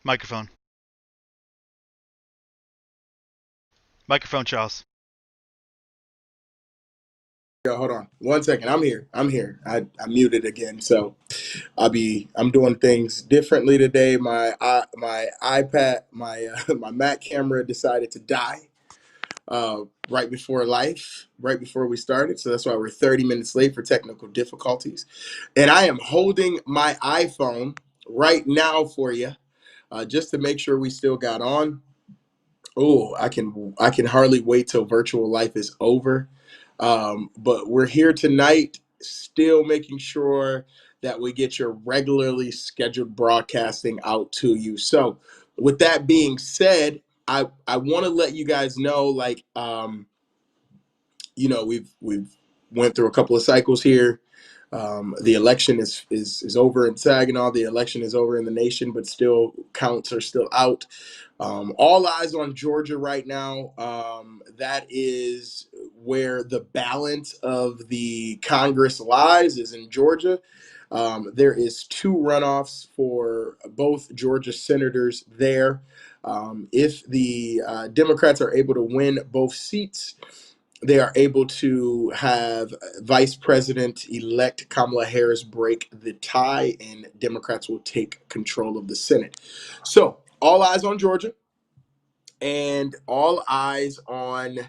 Microphone. Microphone, Charles. Yo, hold on 1 second. I'm here. I muted again, so I'm doing things differently today. My iPad, my Mac camera decided to die right before we started. So that's why we're 30 minutes late for technical difficulties. And I am holding my iPhone right now for you, just to make sure we still got on. Oh, I can hardly wait till virtual life is over. But we're here tonight, still making sure that we get your regularly scheduled broadcasting out to you. So, with that being said, I want to let you guys know, like, we've went through a couple of cycles here. The election is over in Saginaw. The election is over in the nation, but still counts are still out. All eyes on Georgia right now. That is where the balance of the Congress lies, is in Georgia. There is two runoffs for both Georgia senators there. If the Democrats are able to win both seats, they are able to have Vice President elect Kamala Harris break the tie, and Democrats will take control of the Senate. So, all eyes on Georgia and all eyes on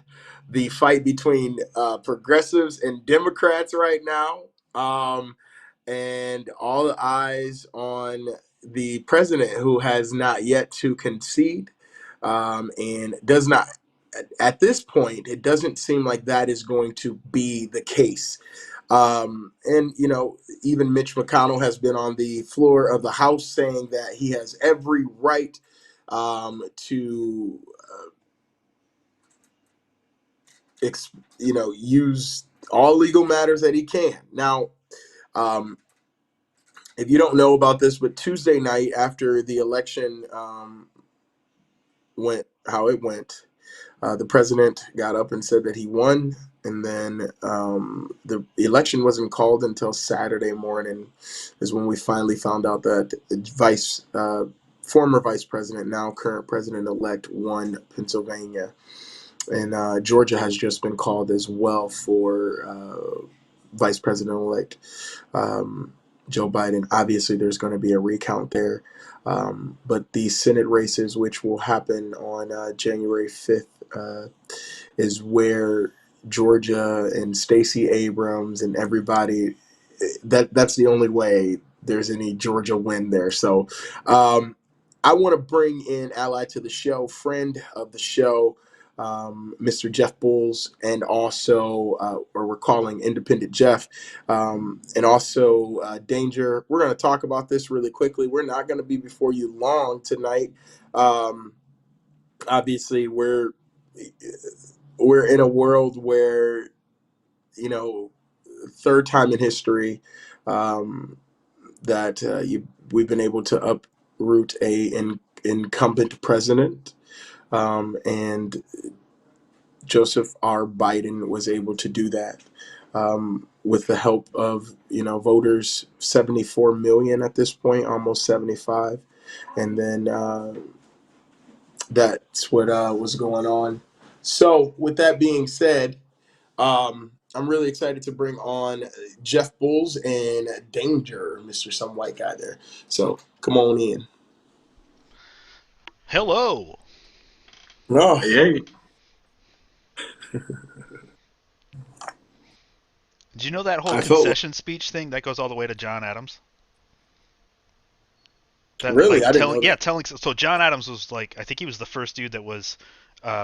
the fight between progressives and Democrats right now. And all eyes on the president, who has not yet to concede, and does not, at this point, it doesn't seem like that is going to be the case. And, even Mitch McConnell has been on the floor of the House saying that he has every right to, use all legal matters that he can. Now, um, if you don't know about this, but Tuesday night after the election went how it went, the president got up and said that he won, and then the election wasn't called until Saturday morning, is when we finally found out that former vice president, now current president elect, won Pennsylvania, and Georgia has just been called as well for vice president elect Joe Biden. Obviously, there's going to be a recount there. But the Senate races, which will happen on January 5th, is where Georgia and Stacey Abrams and everybody, that's the only way there's any Georgia win there. So I want to bring in ally to the show, friend of the show, Mr. Jeff Bulls, and also, or we're calling Independent Jeff, and also Danger. We're going to talk about this really quickly. We're not going to be before you long tonight. Obviously, we're in a world where, you know, third time in history, um, that we've been able to uproot incumbent president, and Joseph R. Biden was able to do that, with the help of, voters, 74 million at this point, almost 75, and then that's what was going on. So, with that being said, I'm really excited to bring on Jeff Bulls and Danger, Mr. Some White Guy there. So, come on in. Hello. Oh, Hey, hey. Did you know that whole I felt concession speech thing that goes all the way to John Adams? That really, like I didn't telling, know yeah, that. telling. So John Adams was like, I think he was the first dude that was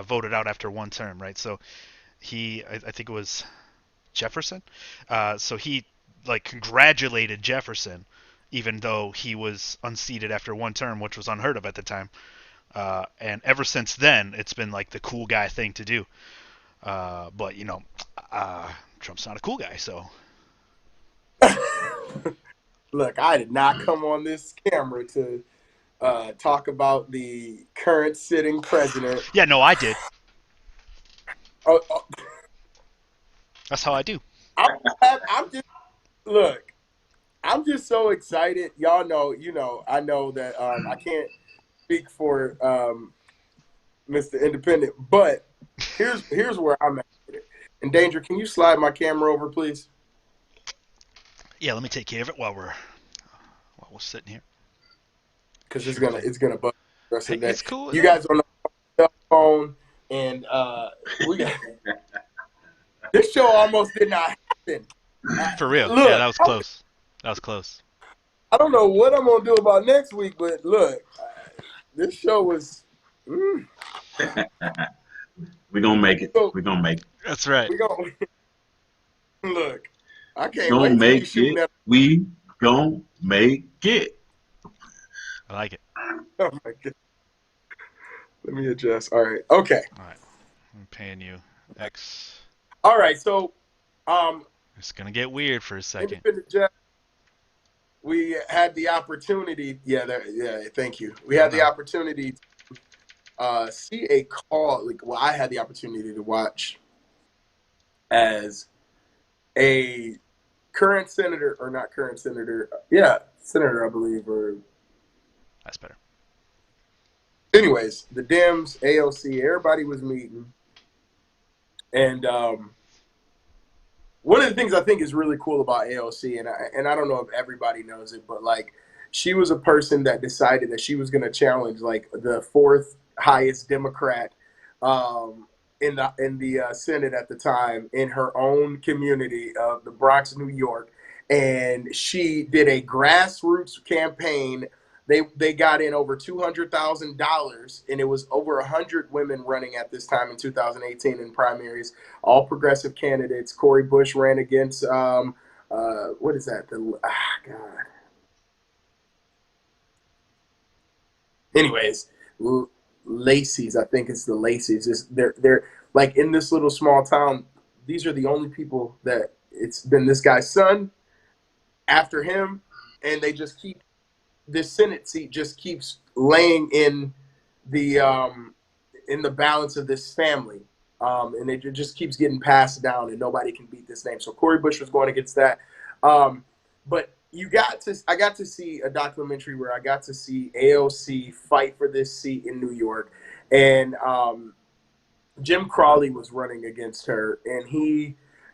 voted out after one term, right? So I think it was Jefferson. So he like congratulated Jefferson, even though he was unseated after one term, which was unheard of at the time. And ever since then, it's been like the cool guy thing to do. But Trump's not a cool guy, so Look, I did not come on this camera to talk about the current sitting president. yeah, no, I did. Oh, That's how I do. I'm just look. I'm just so excited. Y'all know, I know that I can't. speak for Mr. Independent, but here's where I'm at with it. In danger, can you slide my camera over, please? Yeah, let me take care of it while we're sitting here. Because Sure thing. it's gonna bug the rest Hey, of the day. it's cool. You Hey, guys on the cell phone, and we got this show almost did not happen. Uh, for real. Yeah, look, that was close. That was close. I don't know what I'm gonna do about next week, but look, this show was. Mm, We're gonna make it. so We're gonna make it. That's right. we gonna look. I can't Gonna wait till you make shooting it. that. We gonna make it. I like it. Oh my god. Let me adjust. All right. Okay. All right. I'm paying you X. All right. So, um, It's gonna get weird for a second. independent Jeff, we had the opportunity. Yeah. Yeah. Thank you. We I had the know. opportunity to see a call. Like, well, I had the opportunity to watch as a current senator, or not current senator. Yeah, senator, I believe. Or That's better. anyways, the Dems, AOC, everybody was meeting, and one of the things I think is really cool about AOC, and I don't know if everybody knows it, but like she was a person that decided that she was going to challenge like the fourth highest Democrat in the Senate at the time in her own community of the Bronx, New York, and she did a grassroots campaign. They got in over $200,000, and it was over 100 women running at this time in 2018 in primaries, all progressive candidates. Cori Bush ran against what is that? God. Anyways, Lacey's. I think it's the Lacey's. They're like in this little small town. These are the only people that it's been this guy's son after him, and they just keep this Senate seat just keeps laying in the balance of this family. And it just keeps getting passed down, and nobody can beat this name. So Cori Bush was going against that. But I got to see a documentary where I got to see AOC fight for this seat in New York, and Jim Crawley was running against her, and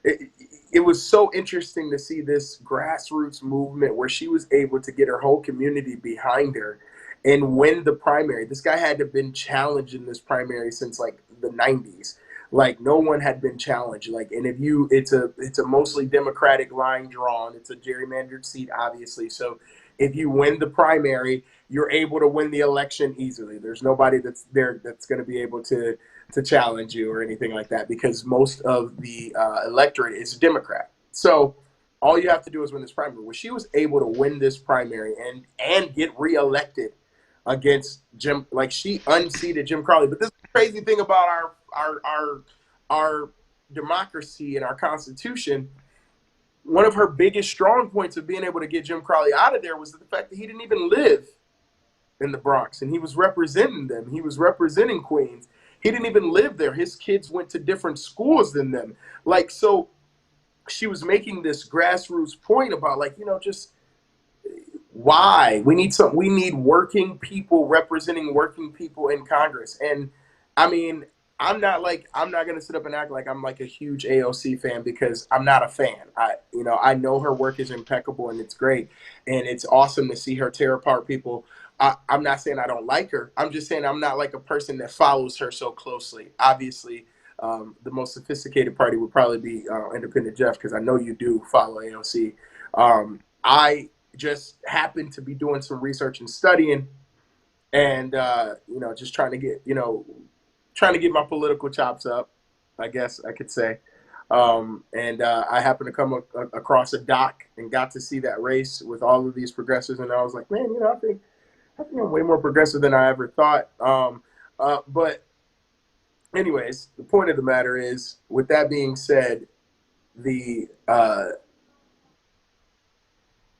it, it was so interesting to see this grassroots movement where she was able to get her whole community behind her and win the primary. This guy had to have been challenged in this primary since like the 90s. Like no one had been challenged. Like, and if you, it's a mostly Democratic line drawn. It's a gerrymandered seat, obviously. So if you win the primary, you're able to win the election easily. There's nobody that's there that's going to be able to challenge you or anything like that because most of the electorate is Democrat. So all you have to do is win this primary. Well, she was able to win this primary and get reelected against Jim. Like she unseated Jim Crowley. But this is the crazy thing about our democracy and our Constitution. One of her biggest strong points of being able to get Jim Crowley out of there was the fact that he didn't even live in the Bronx, and he was representing them. He was representing Queens. He didn't even live there. His kids went to different schools than them. Like, so she was making this grassroots point about, like, just why we need working people representing working people in Congress. And I mean, I'm not gonna sit up and act like I'm like a huge AOC fan because I'm not a fan. I know her work is impeccable and it's great, and it's awesome to see her tear apart people. I'm not saying I don't like her. I'm just saying I'm not like a person that follows her so closely. Obviously, the most sophisticated party would probably be Independent Jeff because I know you do follow AOC. I just happened to be doing some research and studying, and just trying to get my political chops up, I guess I could say. And I happened to come across a doc and got to see that race with all of these progressives, and I was like, man, I think I'm way more progressive than I ever thought. But anyways, the point of the matter is, with that being said, the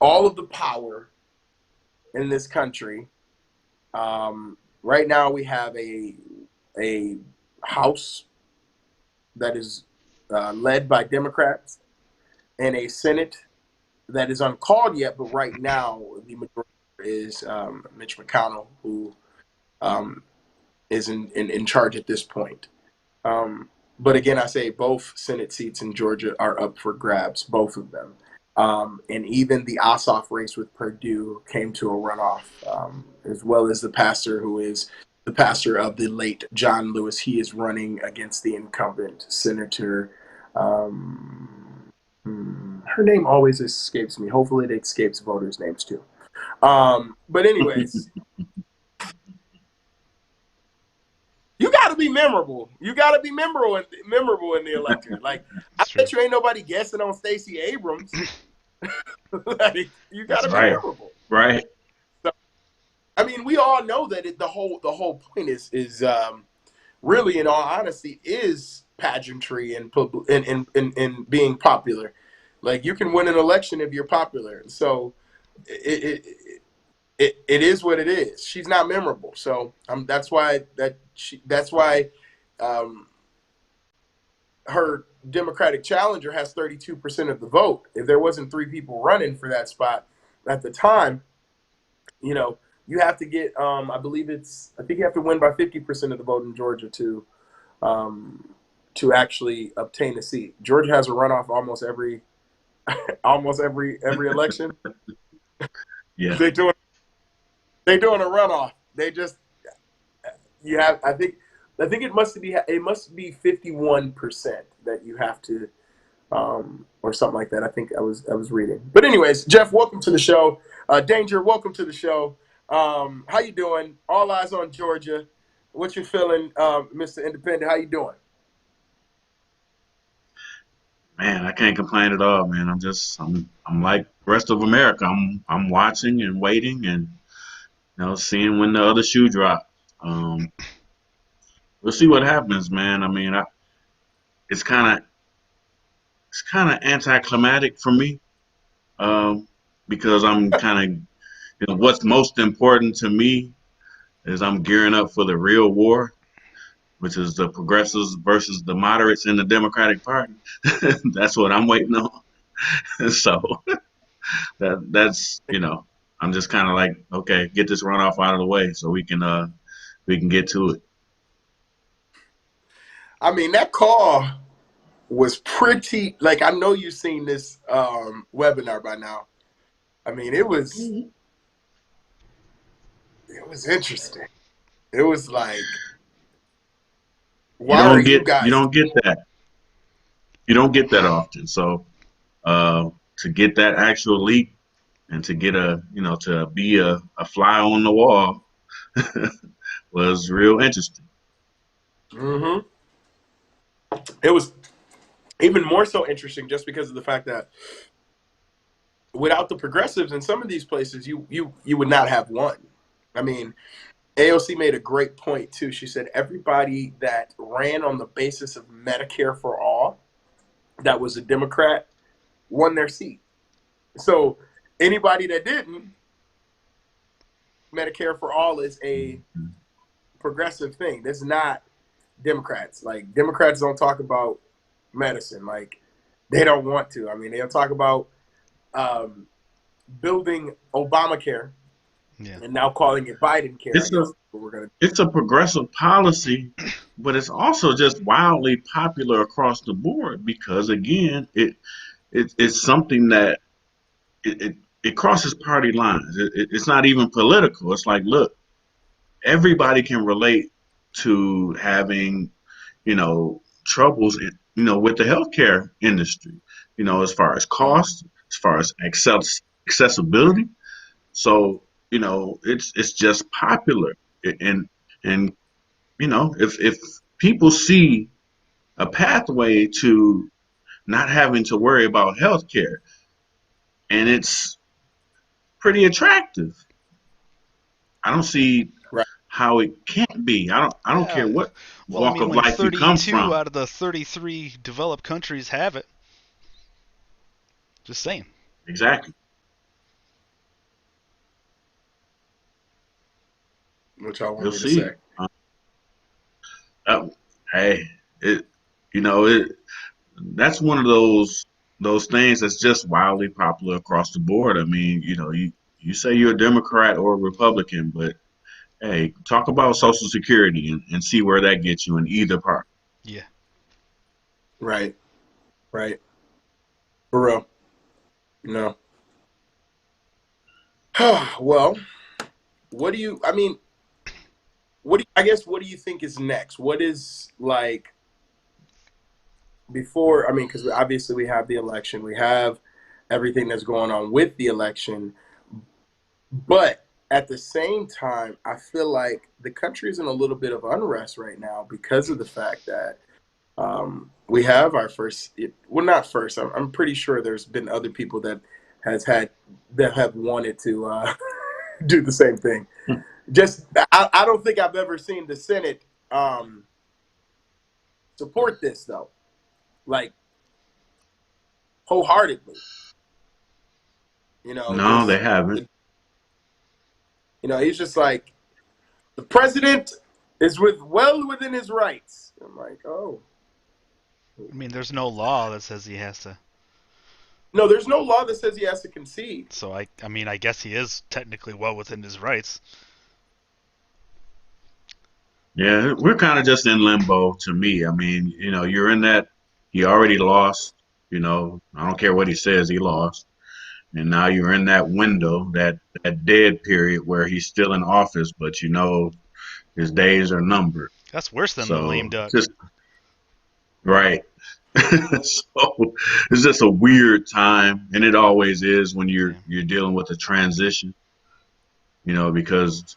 all of the power in this country. Right now, we have a House that is led by Democrats and a Senate that is uncalled yet. But right now, the majority is Mitch McConnell, who um, is in charge at this point. Um, but again, I say both Senate seats in Georgia are up for grabs, both of them. And even the Ossoff race with Purdue came to a runoff, as well as the pastor who is the pastor of the late John Lewis. He is running against the incumbent Senator. Her name always escapes me. Hopefully, it escapes voters' names too. But anyways, you got to be memorable. You got to be memorable in the electorate. Like, I That's true. bet you ain't nobody guessing on Stacey Abrams. Like, you got That's to be true. Right. memorable. Right. So, I mean, we all know that the whole point is really, in all honesty, is pageantry and being popular. Like, you can win an election if you're popular. So it, it is what it is. She's not memorable, so that's why um, her Democratic challenger has 32% of the vote. If there wasn't three people running for that spot at the time, you know, you have to get I think you have to win by 50% of the vote in Georgia um, to actually obtain a seat. Georgia has a runoff almost every election. Yeah. They do they doing a runoff. They just you have I think it must be 51% that you have to or something like that. I was reading. But anyways, Jeff, welcome to the show. Danger, welcome to the show. How you doing? All eyes on Georgia. What you feeling, Mr. Independent? How you doing? Man, I can't complain at all, man. I'm like the rest of America. I'm watching and waiting and seeing when the other shoe drops. Um, we'll see what happens, man. I mean, it's kind of it's kind of anticlimactic for me, because I'm kind of what's most important to me is I'm gearing up for the real war, which is the progressives versus the moderates in the Democratic Party. That's what I'm waiting on. So that's I'm just kind of like, okay, get this runoff out of the way so we can get to it. I mean, that call was pretty. Like, I know you've seen this webinar by now. I mean, it was interesting. It was like, You why are don't you get you guys? don't get that you don't get that often. So to get that actual leak and to get to be a fly on the wall was real interesting. Hmm. It was even more so interesting just because of the fact that without the progressives in some of these places, you would not have won. I mean, AOC made a great point too. She said everybody that ran on the basis of Medicare for all, that was a Democrat, won their seat. So anybody that didn't, Medicare for all is a progressive thing. That's not Democrats. Like, Democrats don't talk about medicine. Like, they don't want to. I mean, they'll talk about um, building Obamacare Yeah. and now calling it Biden care. I It's a guess what we're gonna. it's a progressive policy, but it's also just wildly popular across the board because again, it's something that it crosses party lines. It's not even political. It's like, look, everybody can relate to having, troubles, with the healthcare industry, as far as cost, as far as accessibility. So, it's just popular. And if people see a pathway to not having to worry about healthcare and it's pretty attractive, I don't see Right. how it can't be. I don't care Yeah. what Well, I walk mean, of when life you come 32 from. out of the 33 developed countries have it, just saying. Exactly. What y'all want We'll me to say? see. Uh, hey, it it that's one of those things that's just wildly popular across the board. I mean, you say you're a Democrat or a Republican, but Hey, talk about Social Security and see where that gets you in either part. Yeah. Right. Right. For real. No. Well, what do you? I mean, I guess what do you think is next? What is like before? I mean, because obviously we have the election, we have everything that's going on with the election, but at the same time, I feel like the country is in a little bit of unrest right now because of the fact that we have our first. Well, not first. I'm pretty sure there's been other people that has had that have wanted to do the same thing. Just I don't think I've ever seen the Senate support this though, like wholeheartedly. No, they Just haven't. he's just like the president is well within his rights. I'm like, oh I mean, there's no law that says he has to. no, there's no law that says he has to concede. So I mean, I guess he is technically well within his rights. Yeah, we're kind of just in limbo to me. I mean, you're in that he already lost. I don't care what he says, he lost. And now you're in that window, that dead period where he's still in office, but his days are numbered. That's worse than the lame So duck. just right. So it's just a weird time, and it always is when you're Yeah. you're dealing with a transition. Because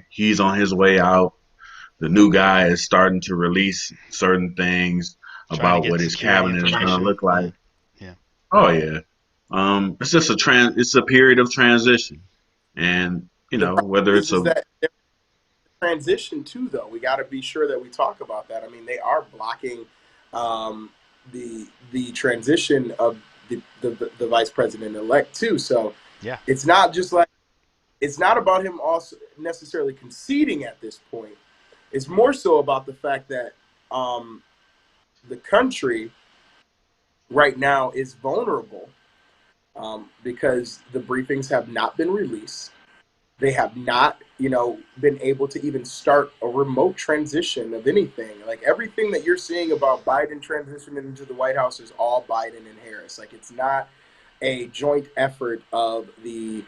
he's on his way out. The new guy is starting to release certain things Trying to about get what his security cabinet is going to information. look like. Yeah. Yeah. Oh yeah. It's just it's a period of transition. And, The problem whether it's is a that transition too, though. We got to be sure that we talk about that. I mean, they are blocking um, the transition of the vice president elect too. So Yeah. it's not just like it's not about him also necessarily conceding at this point. It's more so about the fact that um, the country right now is vulnerable because the briefings have not been released. They have not, been able to even start a remote transition of anything. Like everything that you're seeing about Biden transitioning into the White House is all Biden and Harris. Like it's not a joint effort of the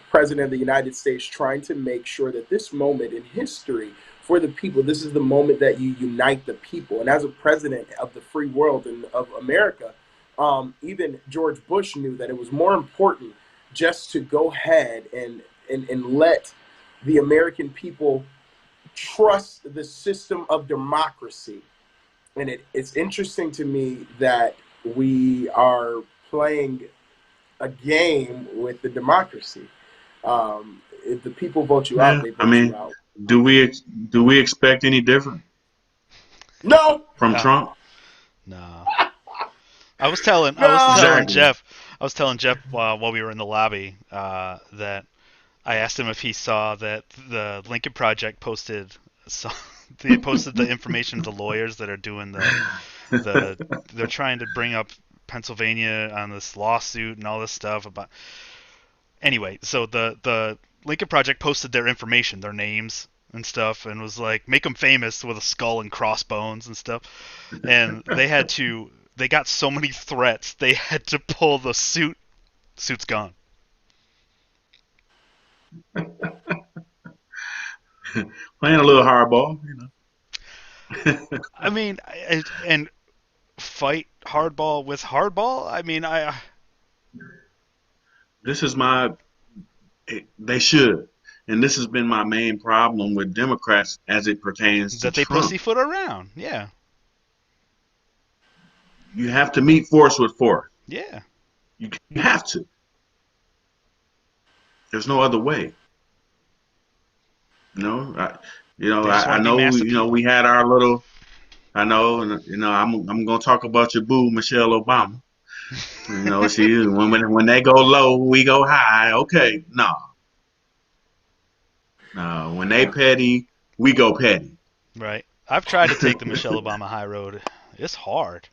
president of the United States trying to make sure that this moment in history for the people, this is the moment that you unite the people. And as a president of the free world and of America, even George Bush knew that it was more important just to go ahead and let the American people trust the system of democracy. And it's interesting to me that we are playing a game with the democracy. If the people vote you out, yeah, they I vote you mean, out. do we expect any different No, from No. Trump? No. I was telling no. Exactly. Jeff, while we were in the lobby, that I asked him if he saw that the Lincoln Project posted so they posted the information of the lawyers that are doing the they're trying to bring up Pennsylvania on this lawsuit and all this stuff about. Anyway, so the Lincoln Project posted their information, their names and stuff, and was like, make them famous with a skull and crossbones and stuff. And they got so many threats they had to pull the suit's gone. Playing a little hardball. I mean, and fight hardball with hardball. I mean, I This is my they should. And this has been my main problem with Democrats as it pertains to that they Trump. pussyfoot around. Yeah. You have to meet force with force. Yeah. You have to. There's no other way. You know, I, They just I want to be know, mass appeal. we had our little, I know, and I'm gonna talk about your boo, Michelle Obama. She when they go low, we go high. Okay, no, no, when they petty, we go petty. Right. I've tried to take the Michelle Obama high road. It's hard,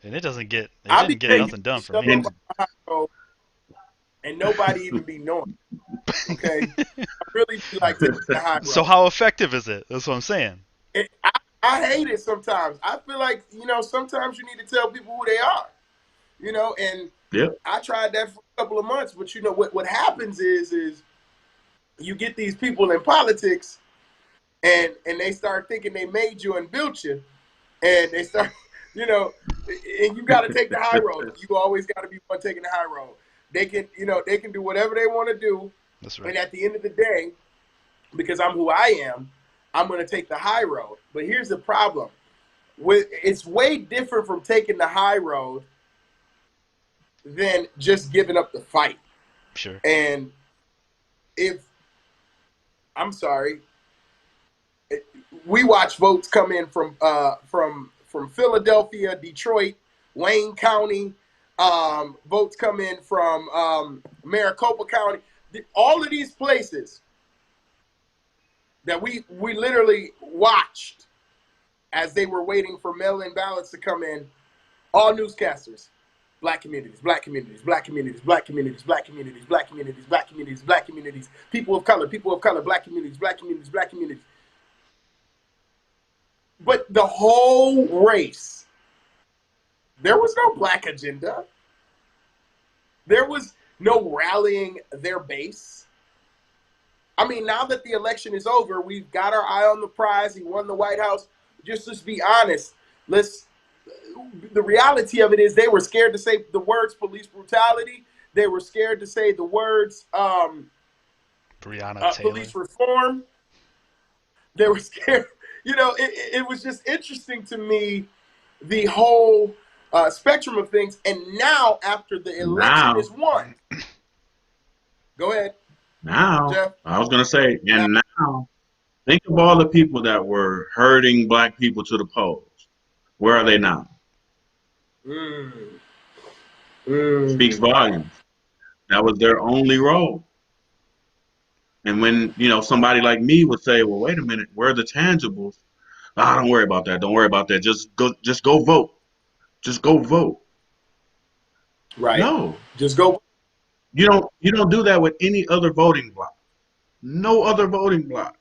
and it I be didn't get and nothing done for Michelle me. and Obama, and nobody even be knowing. Okay, I really be like taking the high So road. how effective is it? That's what I'm saying. I hate it sometimes. I feel like sometimes you need to tell people who they are. And Yep. I tried that for a couple of months, but what happens is you get these people in politics, and they start thinking they made you and built you, and they start, you know, and you got to take the high road. You always got to be one taking the high road. They can do whatever they want to do, That's right. and at the end of the day, because I'm who I am, I'm going to take the high road. But here's the problem: it's way different from taking the high road than just giving up the fight. Sure. And if I'm sorry, we watch votes come in from Philadelphia, Detroit, Wayne County. Votes come in from Maricopa County. All of these places that we literally watched as they were waiting for mail-in ballots to come in. All newscasters, black communities, black communities, black communities, black communities, black communities, black communities, black communities, black communities, people of color, black communities, black communities, black communities. But the whole race, there was no black agenda. There was no rallying their base. I mean, now that the election is over, we've got our eye on the prize. He won the White House. Just let's be honest. The reality of it is they were scared to say the words police brutality. They were scared to say the words Breonna Taylor. police reform. They were scared. It was just interesting to me, the whole spectrum of things. And now, after the election Now, is won, go ahead, now, Jeff. I was gonna say, Now, and now, think of all the people that were herding black people to the polls. Where are they now? mm, Speaks mm, volumes. That was their only role. And when, somebody like me would say, well, wait a minute, where are the tangibles? Ah, don't worry about that. Don't worry about that. Just go vote. Just go vote. right. No. Just go. You don't do that with any other voting block. No other voting block.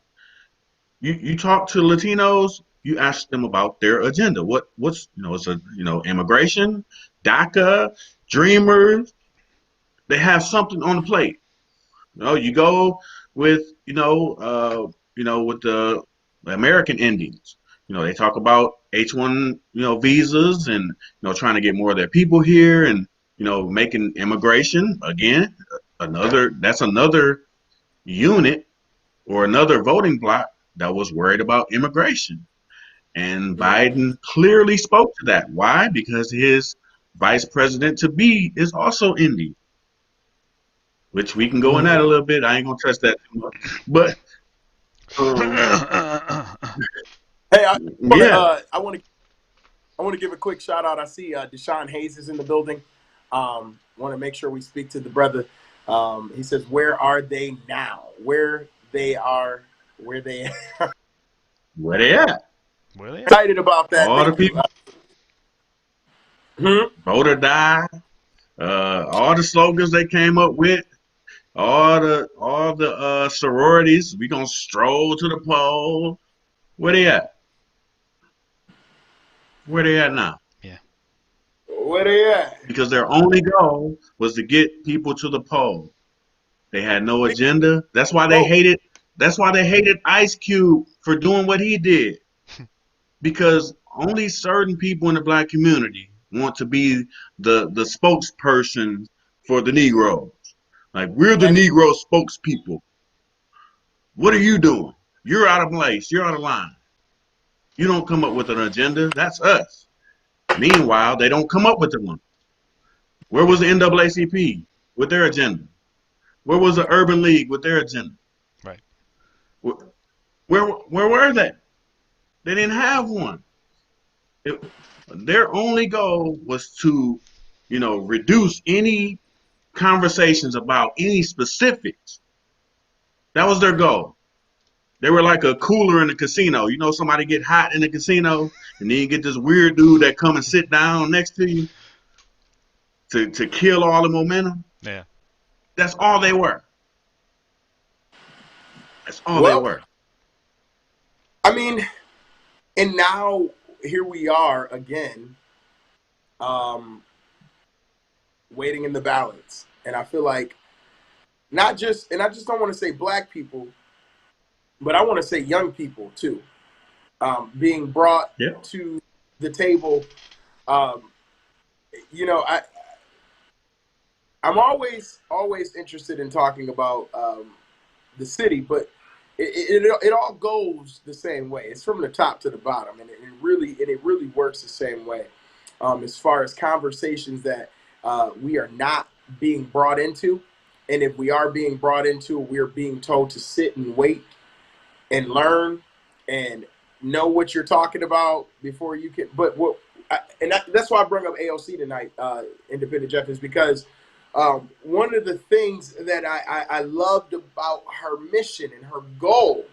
You talk to Latinos, you ask them about their agenda. It's immigration, DACA, Dreamers. They have something on the plate. You go with with the American Indians. They talk about H-1 visas and trying to get more of their people here and making immigration again another unit or another voting bloc that was worried about immigration. And Mm, Biden clearly spoke to that. Why? Because his vice president to be is also Indian, which we can go in that a mm. little bit. I ain't gonna touch that too much, but um, Hey, yeah, I want to give a quick shout out. I see Deshaun Hayes is in the building. Want to make sure we speak to the brother. He says, "Where are they now? Where they are? Where they?" where they at? Where they at? Excited about that. All the Thank you. people Hmm? vote or die. All the slogans they came up with. All the sororities. We gonna stroll to the poll. Where they at? Where they at now? Yeah. Where they at? Because their only goal was to get people to the poll. They had no They agenda. That's why they vote. hated. That's why they hated Ice Cube for doing what he did. Because only certain people in the black community want to be the spokesperson for the Negroes. Like we're the And Negro spokespeople. What are you doing? You're out of place. You're out of line. You don't come up with an agenda. That's us. Meanwhile, they don't come up with one. Where was the NAACP with their agenda? Where was the Urban League with their agenda? Right. Where were they? They didn't have one. It, their only goal was to, reduce any conversations about any specifics. That was their goal. They were like a cooler in the casino. Somebody get hot in the casino, and then you get this weird dude that come and sit down next to you to kill all the momentum. Yeah. That's all they were. That's all they Well, were. I mean, and now here we are again, um, waiting in the balance. And I feel like not just, and I just don't want to say black people, but I want to say young people too, being brought Yeah. to the table. Um, you know, I'm always interested in talking about the city, but it all goes the same way. It's from the top to the bottom, and it really works the same way. As far as conversations that we are not being brought into, and if we are being brought into, we're being told to sit and wait and learn and know what you're talking about before you can. But that's why I bring up AOC tonight, Independent Jeff, is because one of the things that I loved about her mission and her goal.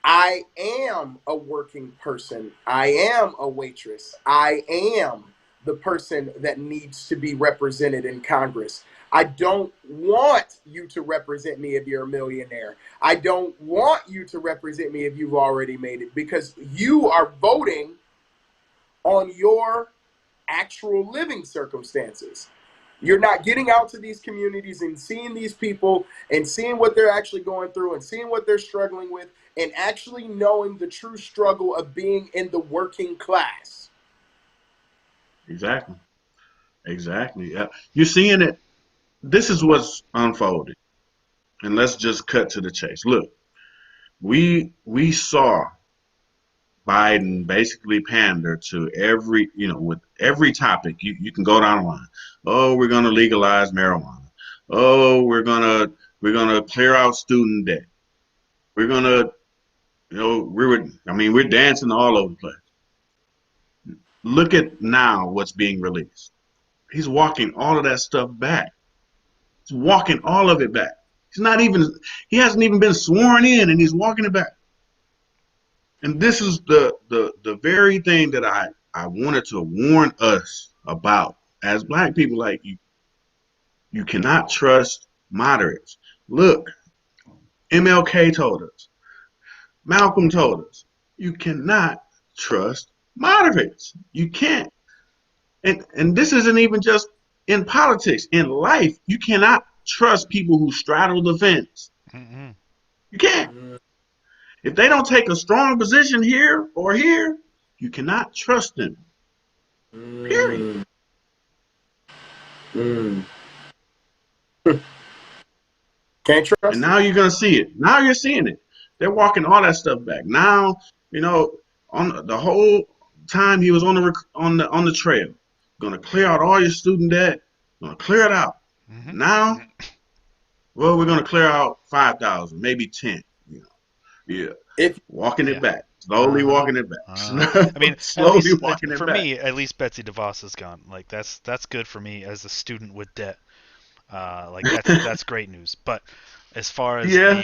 I am a working person. I am a waitress. I am the person that needs to be represented in Congress. I don't want you to represent me if you're a millionaire. I don't want you to represent me if you've already made it, because you are voting on your actual living circumstances. You're not getting out to these communities and seeing these people and seeing what they're actually going through and seeing what they're struggling with and actually knowing the true struggle of being in the working class. Exactly. Exactly. Yeah. You're seeing it. This is what's unfolded. And let's just cut to the chase. Look, we saw Biden basically pander to every, with every topic. You can go down the line. Oh, we're going to legalize marijuana. Oh, we're gonna clear out student debt. We're gonna, we're dancing all over the place. Look at now what's being released. He's walking all of that stuff back. He's walking all of it back. He hasn't even been sworn in, and he's walking it back. And this is the very thing that I wanted to warn us about as black people. Like, you cannot trust moderates. Look, MLK told us, Malcolm told us, you cannot trust moderates. You can't. And this isn't even just in politics. In life, you cannot trust people who straddle the fence. Mm-mm. You can't. If they don't take a strong position here or here, you cannot trust them. Period. Mm, mm. Can't And trust now them. you're gonna see it. Now you're seeing it. They're walking all that stuff back. Now, you know, on the whole time he was on the trail, gonna clear out all your student debt, gonna clear it out. Mm-hmm. Now, well, we're gonna clear out 5,000, maybe 10. Yeah, If walking it Yeah. back, slowly Uh-huh. walking it Uh-huh. back, I mean, at slowly least walking it for back. me, at least Betsy DeVos is gone. Like that's good for me as a student with debt. Like that's great news. But as far as Yeah.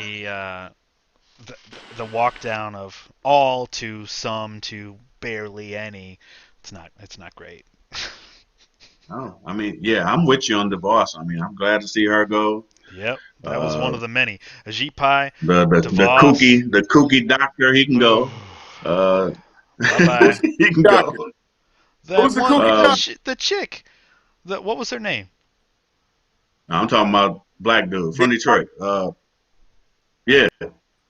the the walk down of all to some to barely any, it's not great. Oh, I mean, yeah, I'm with you on divorce. I mean, I'm glad to see her go. Yep, that was one Uh, of the many. Ajit Pai, the DeVos. kooky doctor, he can go. Uh, Bye bye. who's the he can go. doctor? That Who's the one, kooky doctor? Um, the chick. What was her name? I'm talking about black dude from Detroit. Yeah,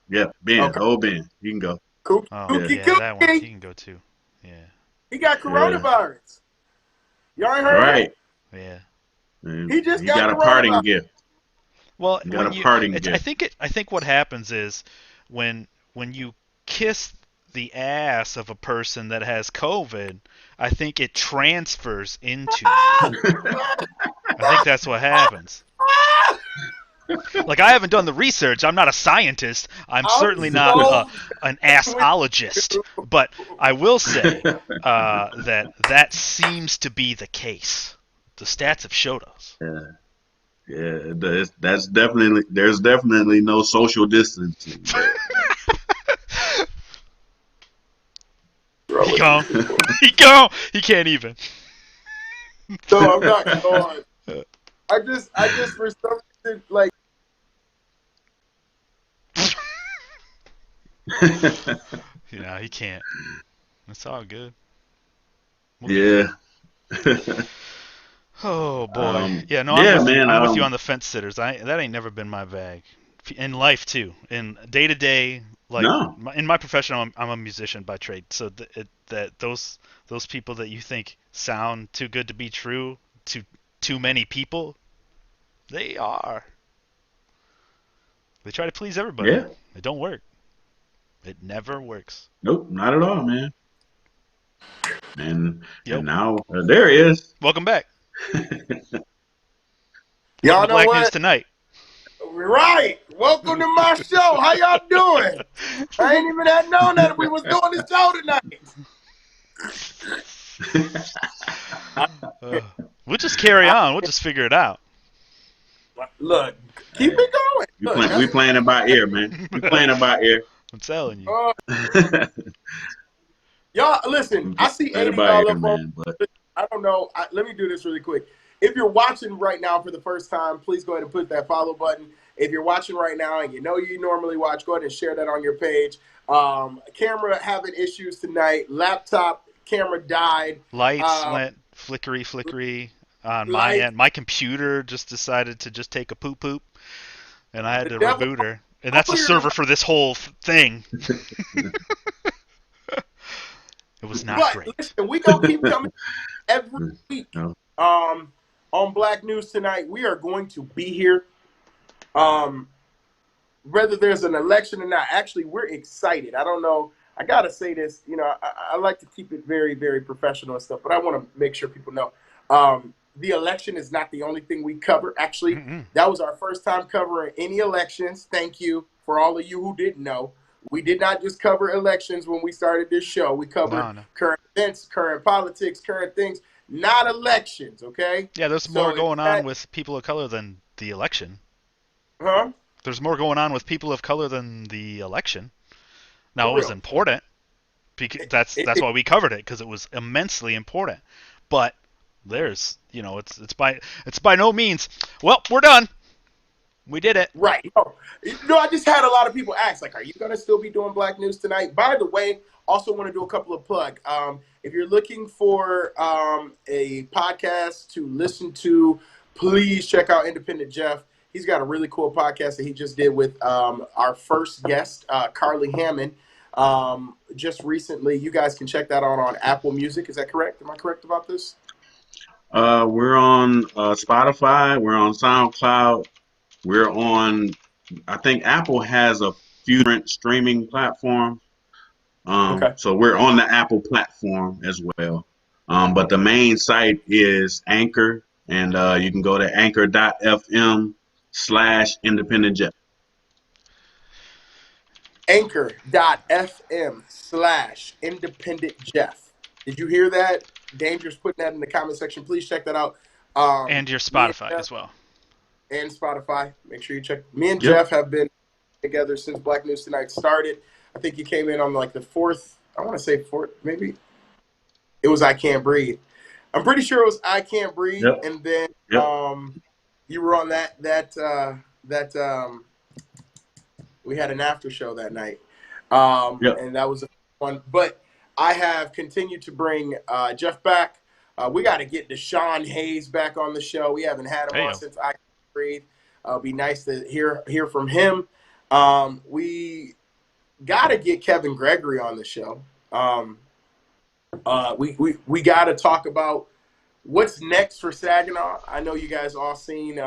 yeah, Ben, Okay, old Ben, he can go. Oh Yeah, kooky yeah, that one. kooky. He can go too. Yeah, He got yeah, coronavirus. Y'all ain't heard him? right. yeah. He just He got got a parting coronavirus. gift. Well, He got when a you, parting gift. I think what happens is when you kiss the ass of a person that has COVID, I think it transfers into you. I think that's what happens. Like I haven't done the research. I'm not a scientist. I'm I'm certainly not so an with assologist. you. But I will say that seems to be the case. The stats have showed us. Yeah, yeah, that's definitely there's definitely no social distancing there. Wrong He with these gone. people. He gone. He can't even. No, I'm not going. I just for some reason like Yeah, he can't. It's all good. We'll get there. Yeah. Oh boy. Yeah, no, I'm Yeah, with you. man. I'm with you on the fence sitters. That ain't never been my bag. In life too. In day to day, like No. in my profession, I'm a musician by trade. So that those people that you think sound too good to be true to too many people, they are. They try to please everybody. Yeah. It don't work. It never works. Nope. Not at all, man. And Yep. now there he is. Welcome back. Welcome y'all to know Black News what? Tonight. Right. Welcome to my show. How y'all doing? I ain't even had known that we was doing this show tonight. I, Uh, we'll just carry I, on. We'll just figure it out. look, keep Hey, it going. Look, we playing it by ear, man. We playing it by ear. I'm telling you. We y'all listen. I see playing it 80 by y'all ear, up on. man. But I don't know. Let me do this really quick. If you're watching right now for the first time, please go ahead and put that follow button. If you're watching right now and you know you normally watch, go ahead and share that on your page. Camera having issues tonight. Laptop camera died. Lights Uh, went flickery on my light. end. My computer just decided to just take a poop poop, and I had The to devil. reboot her. And that's the Hopefully, server for this whole thing. It was not but great. listen, we gonna keep coming every week. no. Um, on Black News Tonight, we are going to be here. Um, whether there's an election or not, actually, we're excited. I don't know. I gotta say this. I like to keep it very, very professional and stuff, but I want to make sure people know the election is not the only thing we cover. Actually, Mm-mm. that was our first time covering any elections. Thank you for all of you who didn't know. We did not just cover elections when we started this show. We covered No, no. current events, current politics, current things, not elections. Okay, Yeah, there's more so if going on that, with people of color than the election. huh, There's more going on with people of color than the election. Now for it was real, important because that's it, why we covered it because it was immensely important. But there's it's by no means. Well, we're done. We did it. right. No, I just had a lot of people ask, like, are you going to still be doing Black News Tonight? By the way, also want to do a couple of plug. If you're looking for a podcast to listen to, please check out Independent Jeff. He's got a really cool podcast that he just did with our first guest, Carly Hammond. Just recently, you guys can check that out on Apple Music. Is that correct? Am I correct about this? We're on Spotify. We're on SoundCloud. We're on. I think Apple has a few different streaming platforms. Okay. So we're on the Apple platform as well. But the main site is Anchor, and you can go to anchor.fm/independent Jeff. Anchor.fm/independent Jeff. Did you hear that? Dangerous putting that in the comment section. Please check that out. And your Me and Spotify Jeff as well. and Spotify. Make sure you check. Me and Yep. Jeff have been together since Black News Tonight started. I think you came in on like the fourth. I want to say fourth, maybe. It was I Can't Breathe. I'm pretty sure it was I Can't Breathe, Yep. and then Yep. you were on that we had an after show that night, Yep. and that was a fun. But I have continued to bring Jeff back. We got to get Deshaun Hayes back on the show. We haven't had him There you on go. since I Can Breathe. It'd be nice to hear from him. We got to get Kevin Gregory on the show. We got to talk about what's next for Saginaw. I know you guys all seen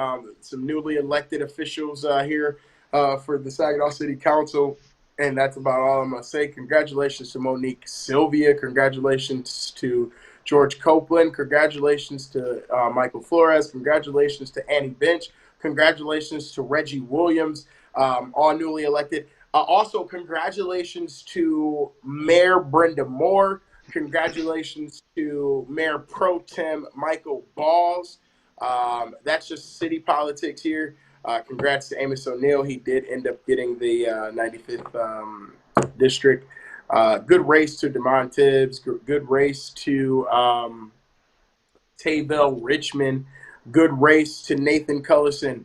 some newly elected officials here for the Saginaw City Council, and that's about all I'm going to say. Congratulations to Monique Sylvia. Congratulations to George Copeland. Congratulations to Michael Flores. Congratulations to Annie Bench. Congratulations to Reggie Williams, all newly elected. Also, congratulations to Mayor Brenda Moore. Congratulations to Mayor Pro Tem Michael Balls. That's just city politics here. Congrats to Amos O'Neill. He did end up getting the 95th district. Good race to DeMond Tibbs. Good race to Taybell Richmond. Good race to Nathan Cullison.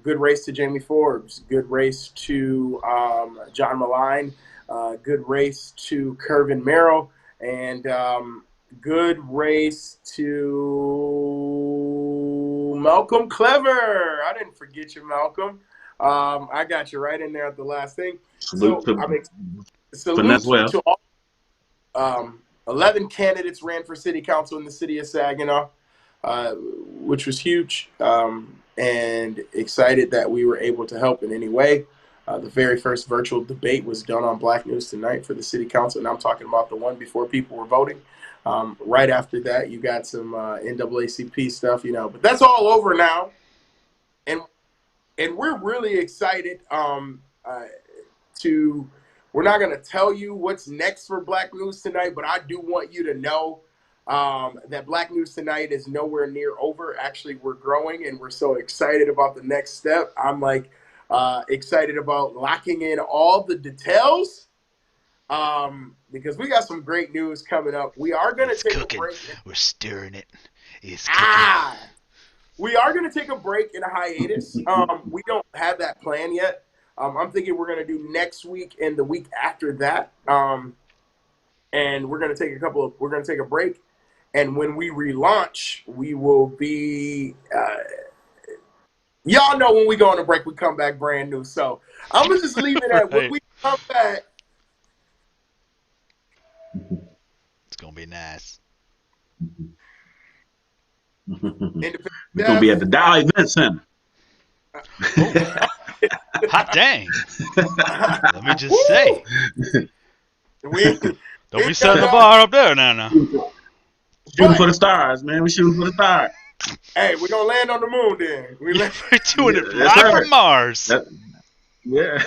Good race to Jamie Forbes. Good race to John Maline. Good race to Curvin Merrill. And good race to Malcolm Clever. I didn't forget you, Malcolm. I got you right in there at the last thing. Salute So to I mean, Finesse salute as well. to all 11 candidates ran for city council in the city of Saginaw, which was huge, and excited that we were able to help in any way. The very first virtual debate was done on Black News Tonight for the city council, and I'm talking about the one before people were voting. Right after that, you got some NAACP stuff, but that's all over now, and we're really excited to we're not going to tell you what's next for Black News Tonight, but I do want you to know that Black News Tonight is nowhere near over. Actually, we're growing, and we're so excited about the next step. I'm excited about locking in all the details because we got some great news coming up. We are going to It's take a cooking. break. We're stirring it. It's cooking. Ah, we are going to take a break in a hiatus. We don't have that plan yet. I'm thinking we're going to do next week and the week after that. And we're going to take a break. And when we relaunch, we will be, y'all know when we go on a break, we come back brand new. So I'm going to just leave it at when Right. we come back. It's gonna be nice. Independent We're gonna be at Jeff. the Dow Event Center. Oh, hot dang! Let me just Woo! say, We, don't we be ain't got setting the no, bar up there now. Now, Shooting but for the stars, man. We shooting for the stars. hey, we're going to land on the moon then. we're doing Yeah, it yes, live sir. from Mars. That, yeah.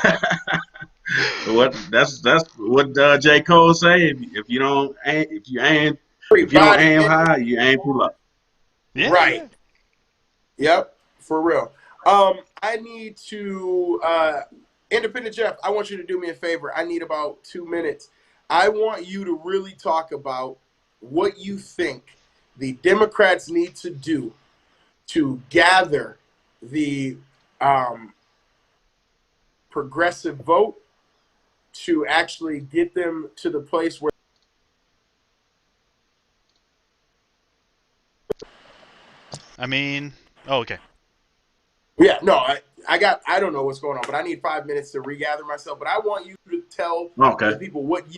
That's what J. Cole say. If you don't Everybody aim in high, you aim too low. Yeah, right. yeah. Yep, for real. I need to Independent Jeff, I want you to do me a favor. I need about 2 minutes. I want you to really talk about what you think the Democrats need to do to gather the progressive vote to actually get them to the place where I mean, oh, okay. yeah, no, I don't know what's going on, but I need 5 minutes to regather myself. But I want you to tell Okay. the people what you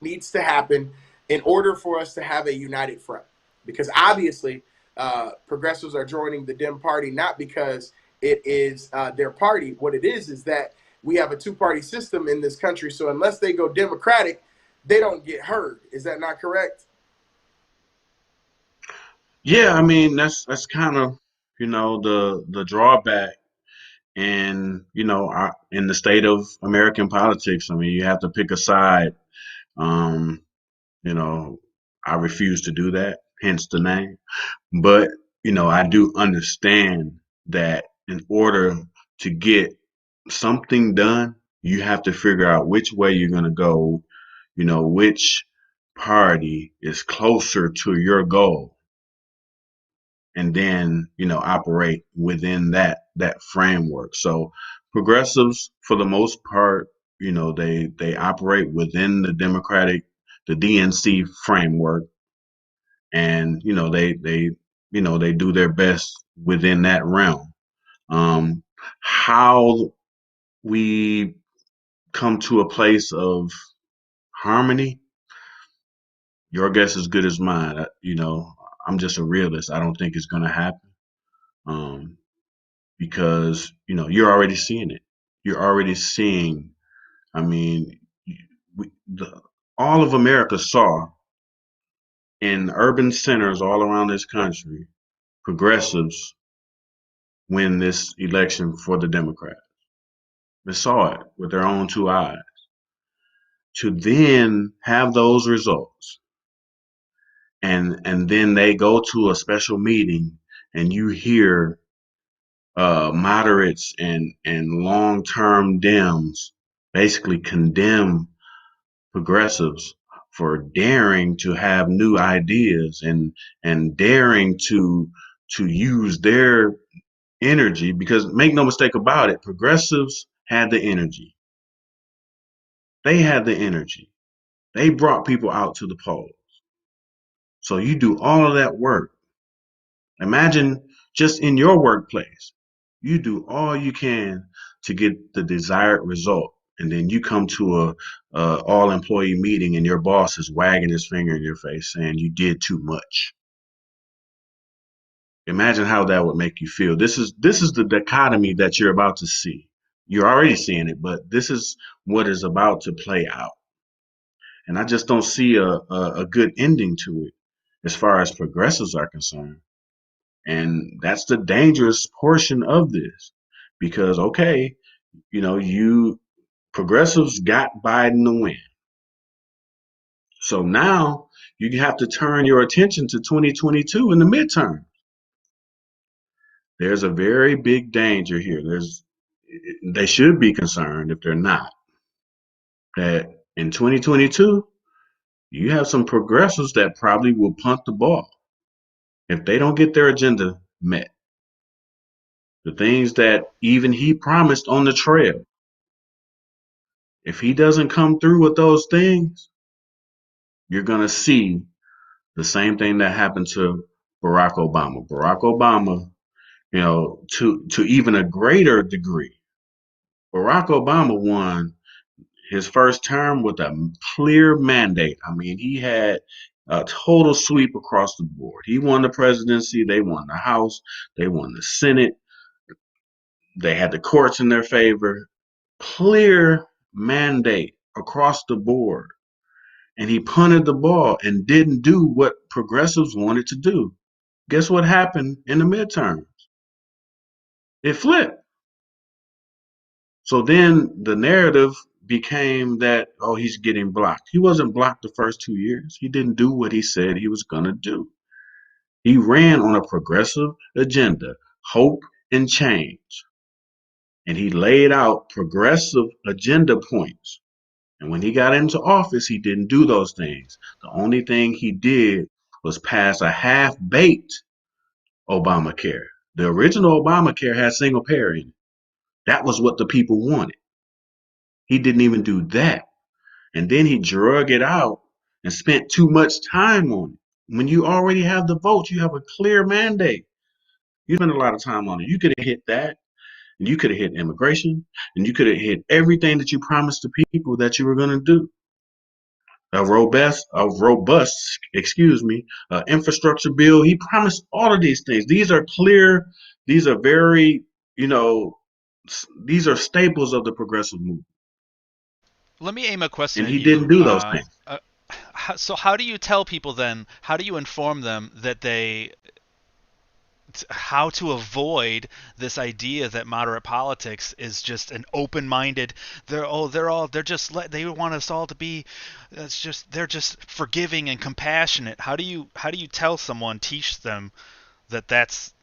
needs to happen in order for us to have a united front. Because obviously, progressives are joining the Dem Party not because it is their party. What it is that we have a two-party system in this country. So unless they go Democratic, they don't get heard. Is that not correct? Yeah, I mean that's kind of the drawback in the state of American politics. I mean, you have to pick a side. Um, you know, I refuse to do that, hence the name. But, I do understand that in order to get something done, you have to figure out which way you're going to go, which party is closer to your goal, and then, operate within that framework. So progressives, for the most part, they operate within the DNC framework, and they do their best within that realm. How we come to a place of harmony, your guess is good as mine. I'm just a realist. I don't think it's going to happen, because you're already seeing it. You're already seeing. I mean, all of America saw in urban centers all around this country progressives win this election for the Democrats. They saw it with their own two eyes. To then have those results, and then they go to a special meeting, and you hear moderates and long term Dems basically condemn progressives for daring to have new ideas and daring to use their energy, because make no mistake about it, progressives had the energy. They had the energy. They brought people out to the polls. So you do all of that work. Imagine just in your workplace, you do all you can to get the desired result, and then you come to a all employee meeting, and your boss is wagging his finger in your face saying you did too much. Imagine how that would make you feel. This is the dichotomy that you're about to see. You're already seeing it, but this is what is about to play out. And I just don't see a good ending to it as far as progressives are concerned. And that's the dangerous portion of this. Because okay, you progressives got Biden to win. So now you have to turn your attention to 2022 in the midterm. There's a very big danger here. They should be concerned, if they're not, that in 2022 you have some progressives that probably will punt the ball if they don't get their agenda met. The things that even he promised on the trail, if he doesn't come through with those things, you're going to see the same thing that happened to Barack Obama. Barack Obama, to even a greater degree, Barack Obama won his first term with a clear mandate. I mean, he had a total sweep across the board. He won the presidency, they won the House, they won the Senate, they had the courts in their favor. Clear mandate across the board. And he punted the ball and didn't do what progressives wanted to do. Guess what happened in the midterms? It flipped. So then the narrative became that, oh, he's getting blocked. He wasn't blocked the first 2 years. He didn't do what he said he was going to do. He ran on a progressive agenda, hope and change. And he laid out progressive agenda points. And when he got into office, he didn't do those things. The only thing he did was pass a half baked Obamacare. The original Obamacare had single payer in it. That was what the people wanted. He didn't even do that. And then he drug it out and spent too much time on it. When you already have the votes, you have a clear mandate. You spend a lot of time on it. You could have hit that, and you could have hit immigration, and you could have hit everything that you promised the people that you were going to do. A robust infrastructure bill. He promised all of these things. These are clear. These are very, you know, these are staples of the progressive movement, Let me aim a question and at he you. didn't do those things. So how do you tell people then? How do you inform them that how to avoid this idea that moderate politics is just an open-minded, they want us all to be, it's just they're just forgiving and compassionate. How do you tell someone, teach them that that's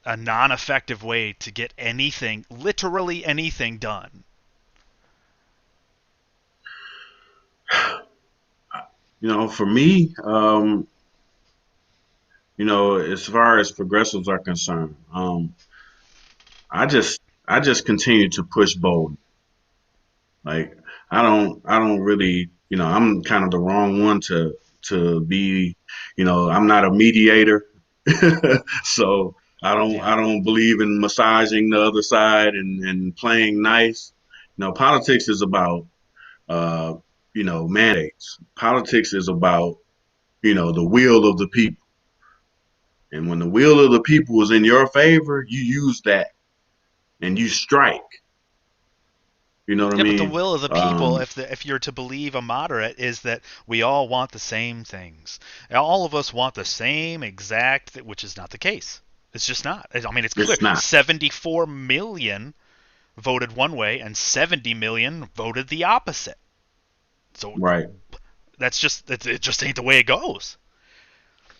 a non-effective way to get anything, literally anything done? For me, as far as progressives are concerned, I just I just continue to push bold. Like I don't really, I'm kind of the wrong one to be, I'm not a mediator. So Yeah. I don't believe in massaging the other side and playing nice. Politics is about uh, mandates. Politics is about, the will of the people. And when the will of the people is in your favor, you use that and you strike. You know what I Yeah, but the mean? will of the people, Um, if you're to believe a moderate, is that we all want the same things. All of us want the same exact, which is not the case. It's just not. I mean, it's clear. it's not 74 million voted one way, and 70 million voted the opposite. So right. it just ain't the way it goes.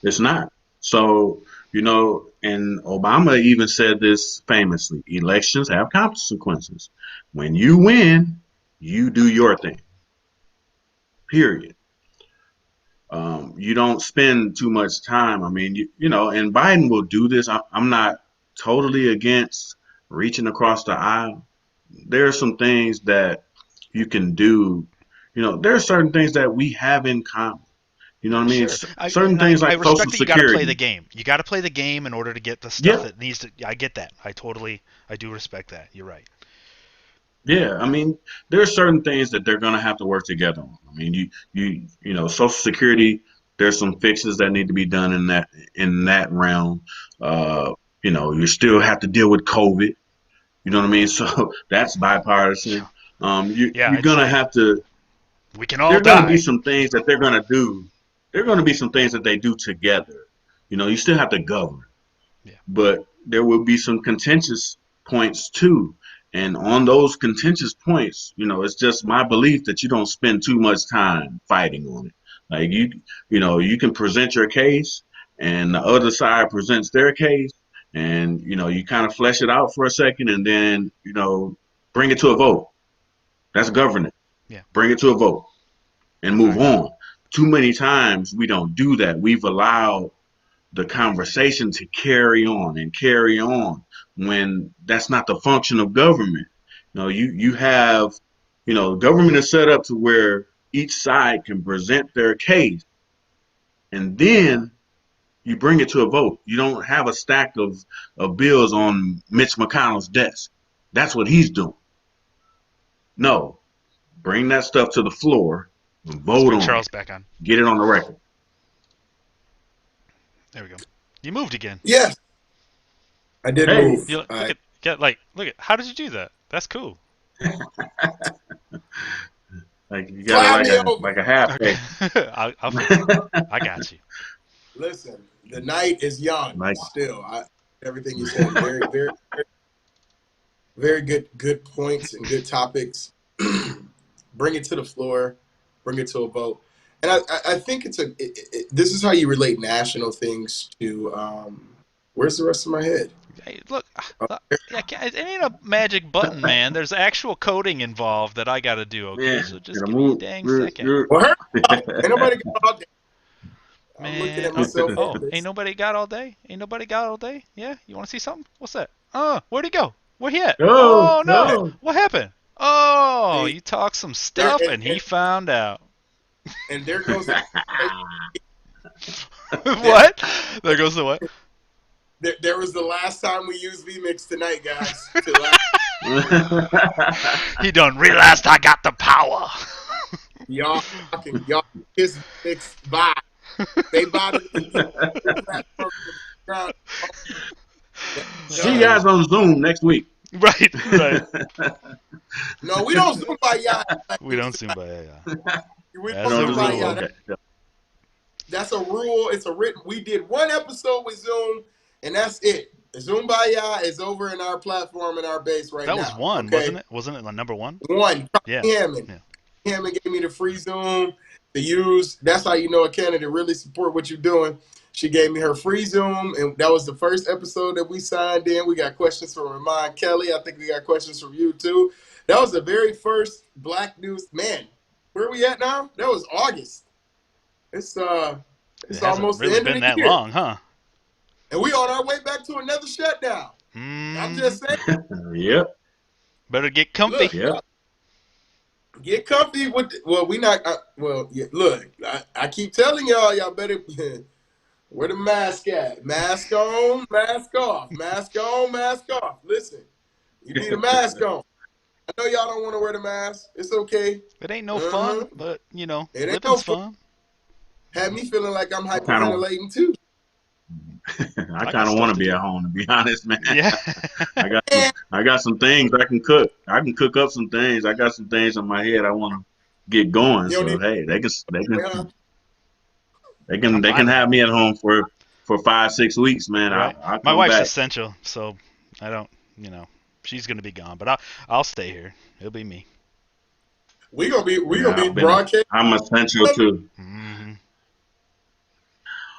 It's not. So, and Obama even said this famously: elections have consequences. When you win, you do your thing. Period. You don't spend too much time. I mean, and Biden will do this. I'm not totally against reaching across the aisle. There are some things that you can do. There are certain things that we have in common. You know what I mean? Sure. Certain And I, things I like Social respect that you got to play the Security. game. You got to play the game in order to get the stuff Yeah, that needs to. I get that. I do respect that. You're right. yeah. I mean, there are certain things that they're gonna have to work together on. I mean, Social Security. There's some fixes that need to be done in that realm. Uh, you still have to deal with COVID. You know what I mean? So that's bipartisan. Yeah, You're I'd gonna say have to. we can all There are gonna be die. some things that they're gonna do. There are gonna be some things that they do together. You still have to govern, Yeah. but there will be some contentious points too. And on those contentious points, it's just my belief that you don't spend too much time fighting on it. Like you can present your case, and the other side presents their case, and you kind of flesh it out for a second, and then bring it to a vote. That's governing. Yeah. Bring it to a vote and All move right. on. Too many times we don't do that. We've allowed the conversation to carry on and carry on when that's not the function of government. You have, government is set up to where each side can present their case, and then you bring it to a vote. You don't have a stack of bills on Mitch McConnell's desk. That's what he's doing. No, bring that stuff to the floor and Let's vote bring on Charles it. back on. Get it on the record. There we go. You moved again. Yes, I did Hey, move. Look at get like look at how did you do that? That's cool. like you got it Slide like me a over. like a half Okay. day. I'll fix it. I got you. Listen, the night is young like still. Everything you said, very, very, very good points and good topics. Bring it to the floor, bring it to a vote. And I think this is how you relate national things to, where's the rest of my head? Hey, look, Uh, yeah, it ain't a magic button, man. There's actual coding involved that I got to do. Okay, man, so just gotta give me a move. dang You're, second, you're well, hurry up. Ain't nobody got all day. I'm looking man. at Oh, myself oh, at ain't this. nobody got all day. Ain't nobody got all day. Yeah, you want to see something? What's that? Where'd he go? Where he at? go, Oh no, go. what happened? Oh, See, you talked some there stuff and he found out. and there goes the there, What? There goes the what? there was the last time we used vmix tonight, guys. To last, He done realized I got the power. y'all kiss vmix bye. Say bye to the platform to the ground. That's See you done. guys on Zoom next week. Right, right. No, we don't zoom by y'all like We we don't used zoom by yeah. to. We You That's don't a don't zoom do by Zoom. y'all. rule. Okay. That's a rule. It's a written. We did one episode with Zoom, and that's it. Zoom by y'all is over in our platform and our base right That was now. one, wasn't Okay, it? Wasn't it the number one? one. Yeah, Hammond. yeah. Hammond gave me the free Zoom to use. That's how you know a candidate really support what you're doing. She gave me her free Zoom, and that was the first episode that we signed in. We got questions from Ramon Kelly. I think we got questions from you too. That was the very first Black News. Man, where are we at now? That was August. It's It it's hasn't almost the really end of been the that year, long, huh? and we on our way back to another shutdown. I'm Mm-hmm. just saying, Yep. Better get comfy. look, Yep. get comfy with. Well, we not. Well, yeah, look, I keep telling y'all better where the mask at. Mask on, mask off. Mask on, mask off. Listen, you need a mask on. I know y'all don't want to wear the mask. It's okay. It ain't no Uh huh. fun, but It ain't no living's fun. fun. Had me feeling like I'm I kind of, hyperventilating too. I I got kind of want stuff to to be do. at home, to be honest, man. Yeah. And I got some things I can cook. I can cook up some things. I got some things in my head I want to get going. you don't So need. hey, they can they can Huh? they can I'm they fine can with have it. me at home for 5 6 weeks, man. Right. I'll My come wife's back. essential, so I don't. She's gonna be gone, but I'll stay here. It'll be me. We gonna be Yeah, I've been. broadcasting. I'm essential too. Mm-hmm.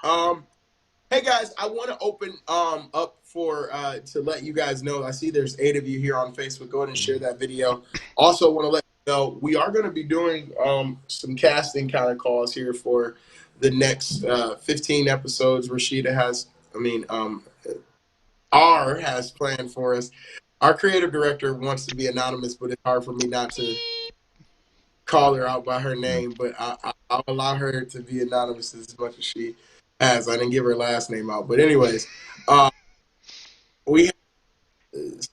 Um, Hey guys, I want to open up for to let you guys know. I see there's 8 of you here on Facebook. Go ahead and share that video. Also, want to let you know we are going to be doing some casting kind of calls here for the next 15 episodes Rashida has, I mean, R has planned for us. Our creative director wants to be anonymous, but it's hard for me not to call her out by her name. But I'll allow her to be anonymous as much as she has. I didn't give her last name out. But, anyways, uh, we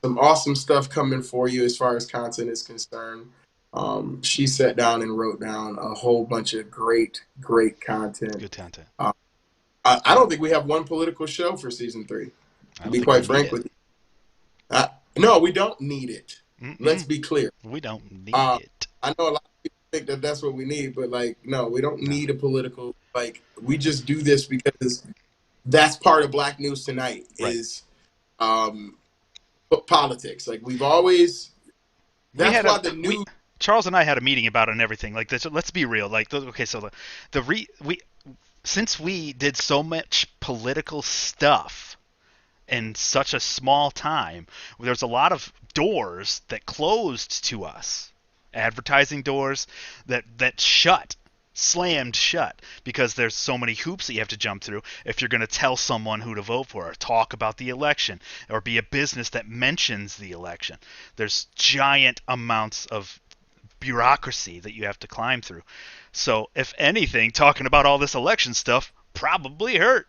some awesome stuff coming for you as far as content is concerned. She sat down and wrote down a whole bunch of great content. Good content. I don't think we have one political show for season 3, I to don't be think we quite need frank it. with you. No, we don't need it. Let's Mm-mm. be clear. We don't need Uh, it. I know a lot of people think that that's what we need, but like, no, we don't No. need a political. Like, we just do this because that's part of Black News Tonight Right. is um, politics. Like we've always. We That's had why a the we news. Charles and I had a meeting about it and everything. Like this, let's be real. Like okay, so we since we did so much political stuff in such a small time, there's a lot of doors that closed to us, advertising doors that slammed shut because there's so many hoops that you have to jump through if you're going to tell someone who to vote for or talk about the election or be a business that mentions the election. There's giant amounts of bureaucracy that you have to climb through. So, if anything, talking about all this election stuff probably hurt.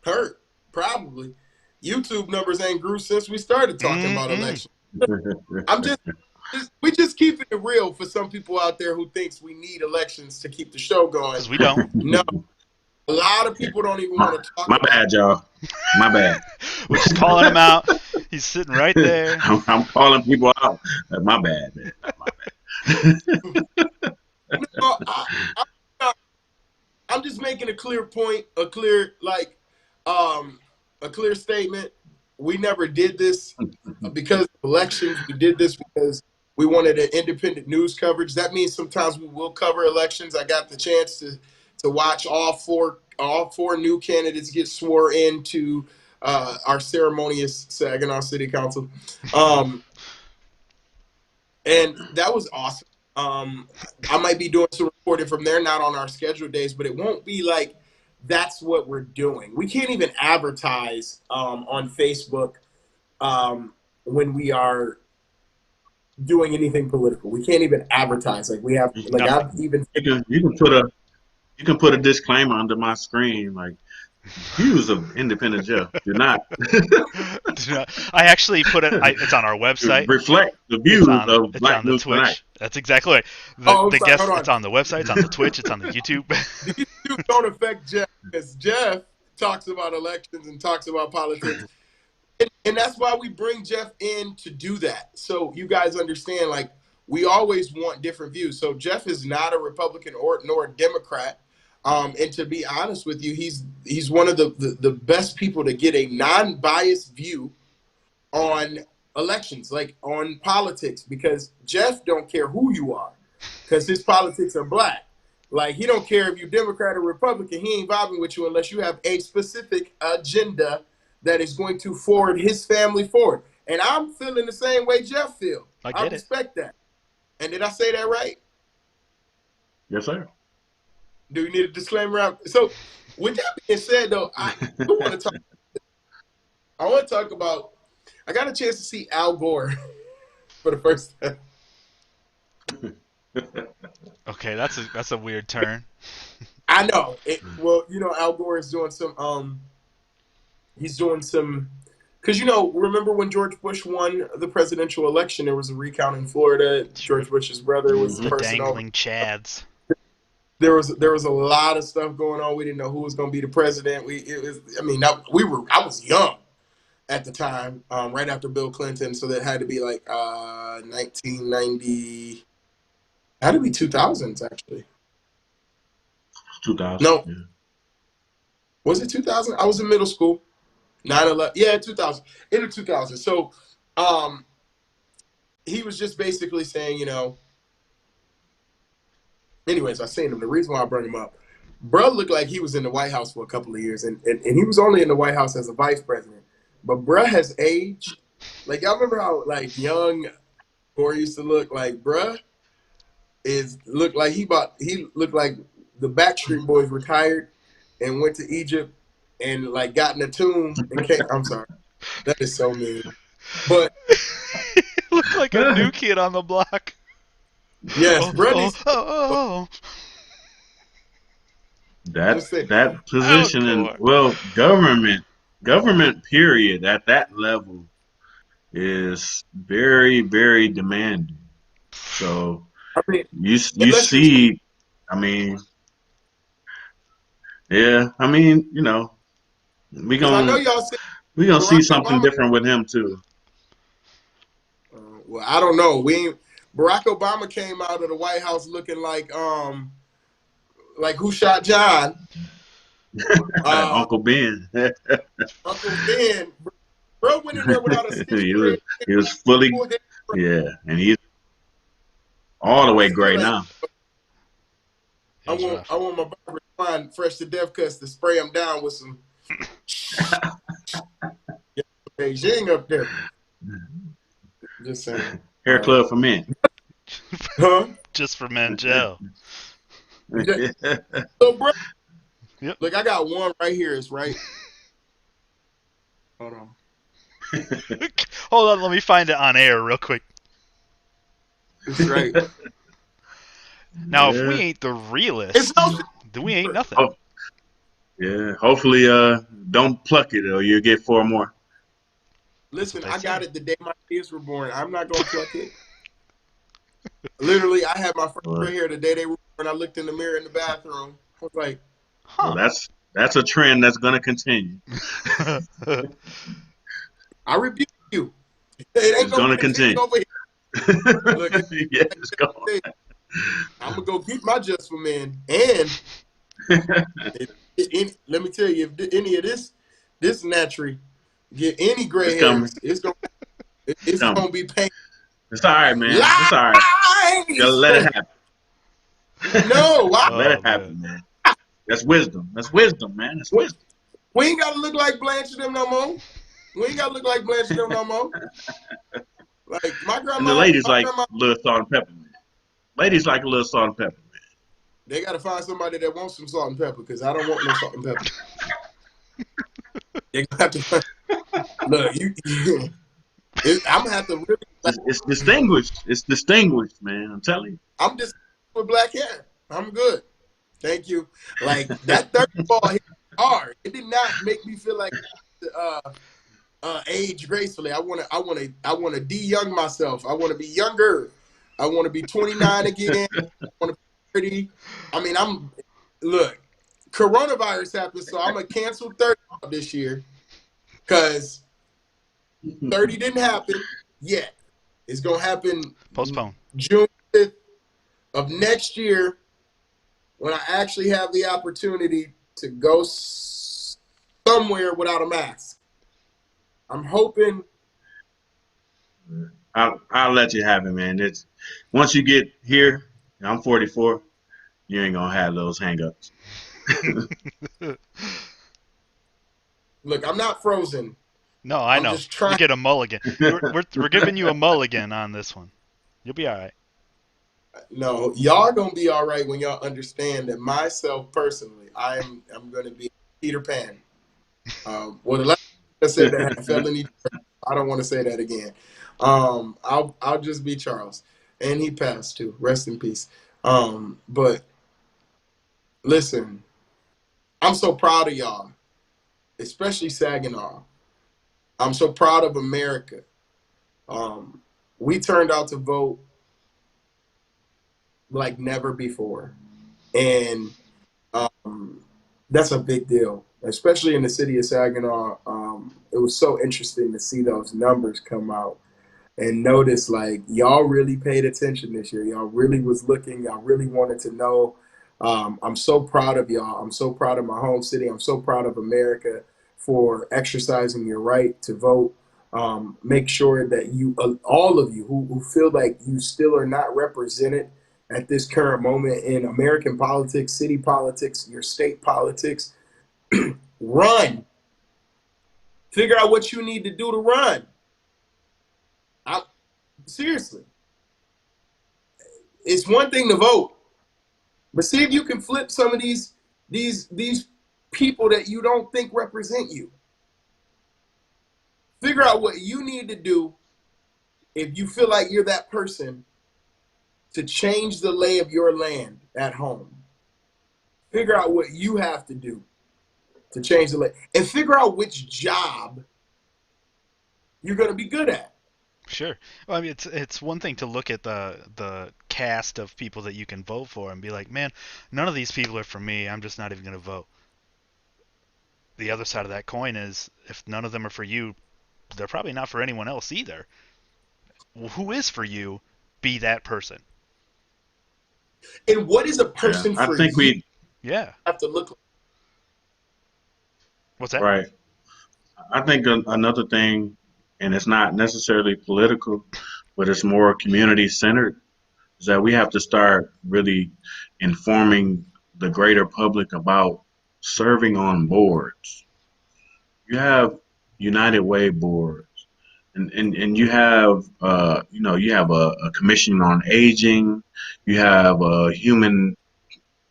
Hurt, probably. YouTube numbers ain't grew since we started talking about Mm-mm. election. I'm just we just keeping it real for some people out there who thinks we need elections to keep the show going. Because we don't. No, a lot of people don't even my, want to talk my about. bad, y'all. My bad. We're just calling him out. He's sitting right there. I'm calling people out. My bad, man. My bad. No, I'm just making a clear point, um, a clear statement. We never did this because of elections. We did this because we wanted an independent news coverage. That means sometimes we will cover elections. I got the chance to watch all four new candidates get sworn into our ceremonious Saginaw City Council, and that was awesome. Um, I might be doing some reporting from there, not on our scheduled days, but it won't be like that's what we're doing. We can't even advertise on Facebook when we are doing anything political. We can't even advertise. Like we have, like Nothing. I've even. You can put a disclaimer under my screen like views of independent Jeff do not I actually put it. It's on our website. reflect the It's views on. of It's Black on the News Tonight. Twitch. That's exactly right. The Oh, I'm the sorry. Hold guest. It's on. on the website. It's on the Twitch. It's on the YouTube. These two don't affect Jeff because Jeff talks about elections and talks about politics. And that's why we bring Jeff in to do that. So you guys understand, like, we always want different views. So Jeff is not a Republican or nor a Democrat. And to be honest with you, he's one of the best people to get a non-biased view on elections, like on politics, because Jeff don't care who you are, because his politics are black. Like he don't care if you're Democrat or Republican. He ain't vibing with you unless you have a specific agenda that is going to forward his family forward. And I'm feeling the same way Jeff feel. I I get it. respect that. And did I say that right? Yes, sir. Do we need a disclaimer out? So with that being said, though, I do want to talk. I want to talk about. I got a chance to see Al Gore for the first time. Okay, that's a weird turn. I know. Well, Al Gore is doing some. He's doing some. Because remember when George Bush won the presidential election? There was a recount in Florida. Sure. George Bush's brother was the The person over. dangling chads. There was a lot of stuff going on. We didn't know who was going to be the president. I was young at the time, right after Bill Clinton, so that had to be like 1990. Had to be 2000s actually. 2000. No, Yeah. was it 2000? I was in middle school. 9/11. Yeah, 2000. In the 2000s. So, he was just basically saying, Anyways, I seen him. The reason why I bring him up, bro, looked like he was in the White House for a couple of years, and he was only in the White House as a vice president. But bruh has aged. Like y'all remember how like young Gore used to look? Like bruh is looked like he looked like the Backstreet Boys retired and went to Egypt and like got in a tomb and came. I'm sorry, that is so mean. But Looked like a new kid on the block. yes, Oh, oh, brothers. oh, oh, that Just say, that oh, position and Alcor. well, government period at that level is very, very demanding. So I mean, you unless you're, see, I mean, yeah, I mean, we because I know gonna y'all said we gonna see Barack something Obama. different with him too. Well, I don't know. We ain't, Barack Obama came out of the White House looking like Who Shot John. Uh, Uncle Ben, Uncle Ben, bro went in there without a stitch he of was red hair, he was fully, full head. yeah, and he's all the way Still gray ain't. now. It was I rough. want my barber to find fresh to death cuts to spray him down with some Beijing up there. Just saying. Hair club for men. Huh? Just for men, Joe. So, bro, Yep. look, I got one right here. It's right. Hold on. Hold on, let me find it on air real quick. It's right. Now, if Yeah. we ain't the It's realest, no then we ain't secret. nothing. Oh, yeah. Hopefully, don't pluck it or you'll get four more. That's what Listen, they I got say. it the day my kids were born. I'm not gonna pluck it. Literally, I had my first Well, gray hair the day they were born. I looked in the mirror in the bathroom. I was like, well, Huh. that's a trend that's gonna continue. I rebuke you. It ain't It's gonna gonna continue continue. over here. Look, Yeah, it's going. I'm gonna go get my just for men. And let me tell you, if any of this naturally get any It's gray coming. hairs, It's it's coming. gonna be pain. It's all right, man. It's all right. Gotta Lies. let it happen. No, why? Let Oh it man. happen, man. That's wisdom. That's wisdom, man. That's wisdom. We ain't gotta look like Blanche and them no more. We ain't gotta look like Blanche and them no more. Like And the ladies my like grandma, a little salt and pepper, man. Ladies like a little salt and pepper, they gotta find somebody that wants some salt and pepper because I don't want no salt and pepper. They gonna have to look. I'm gonna have to really. Like, It's distinguished. It's distinguished, man. I'm telling I'm just with black hair. I'm good. Thank you. Like that third ball hit hard. It did not make me feel like age gracefully. I wanna de-young myself. I wanna be younger. I wanna be 29 again. I wanna be 30. I mean, look, coronavirus happened, so I'm gonna cancel 30 this year because you. 30 didn't happen yet. It's gonna happen Postpone. June 5th of next year when I actually have the opportunity to go somewhere without a mask. I'm hoping. I'll let you have it, man. It's once you get here, I'm 44. You ain't gonna have those hangups. Look, I'm not frozen. No, I I'm know. just You trying. get a mulligan. We're giving you a mulligan on this one. You'll be all right. No, y'all gonna be all right when y'all understand that myself personally, I'm gonna be Peter Pan. Well, the last time I said that had felony. I don't want to say that again. I'll just be Charles, and he passed too. Rest in peace. But listen, I'm so proud of y'all, especially Saginaw. I'm so proud of America. Um, we turned out to vote like never before, and um, that's a big deal, especially in the city of Saginaw. It was so interesting to see those numbers come out and notice like y'all really paid attention this year. Y'all really was looking. Y'all really wanted to know. I'm so proud of y'all. I'm so proud of my home city. I'm so proud of America for exercising your right to vote. Make sure that all of you who feel like you still are not represented at this current moment in American politics, city politics, your state politics, run. Figure out what you need to do to run. Seriously, it's one thing to vote. But see if you can flip some of these people that you don't think represent you. Figure out what you need to do if you feel like you're that person to change the lay of your land at home. Figure out what you have to do to change the lay, and figure out which job you're going to be good at. Sure. Well, I mean, it's one thing to look at the cast of people that you can vote for and be like, man, none of these people are for me. I'm just not even going to vote. The other side of that coin is if none of them are for you, they're probably not for anyone else either. Well, who is for you? Be that person. And what is a Yeah, person I for think you we Yeah. have to look like? What's that? right. I think another thing, and it's not necessarily political, but it's more community centered, is that we have to start really informing the greater public about serving on boards. You have United Way boards, and you have you have a commission on aging, you have a human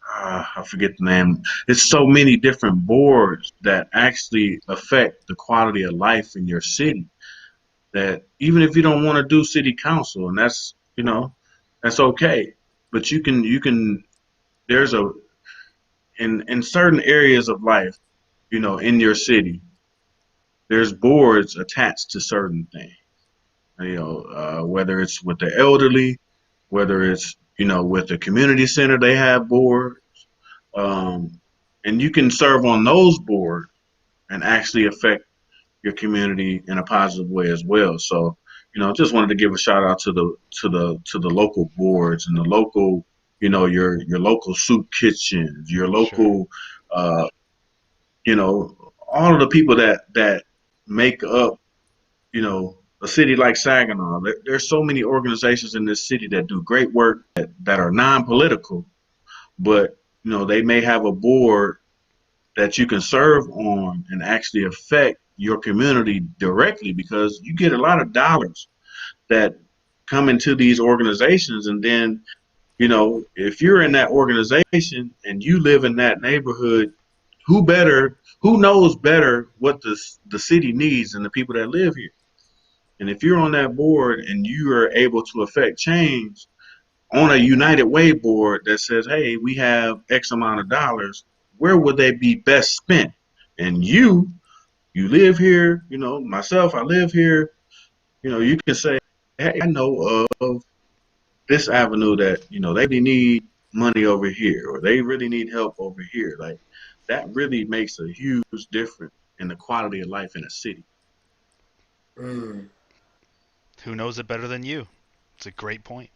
I forget the name. It's so many different boards that actually affect the quality of life in your city. That even if you don't want to do city council, and that's okay, but you can there's a in certain areas of life, in your city, there's boards attached to certain things. Whether it's with the elderly, whether it's with the community center, they have boards, um, and you can serve on those boards and actually affect your community in a positive way as well. So, just wanted to give a shout out to the local boards and the local, your local soup kitchens, your Sure. local, uh, all of the people that make up, a city like Saginaw. There's so many organizations in this city that do great work that are non-political, but they may have a board that you can serve on and actually affect your community directly because you get a lot of dollars that come into these organizations. And then, if you're in that organization and you live in that neighborhood, who knows better what the city needs than the people that live here? And if you're on that board and you are able to affect change on a United Way board that says, hey, we have X amount of dollars, where would they be best spent? And you live here, myself, I live here, you can say, hey, I know of this avenue that, they really need money over here or they really need help over here. Like that really makes a huge difference in the quality of life in a city. Mm. Who knows it better than you? It's a great point.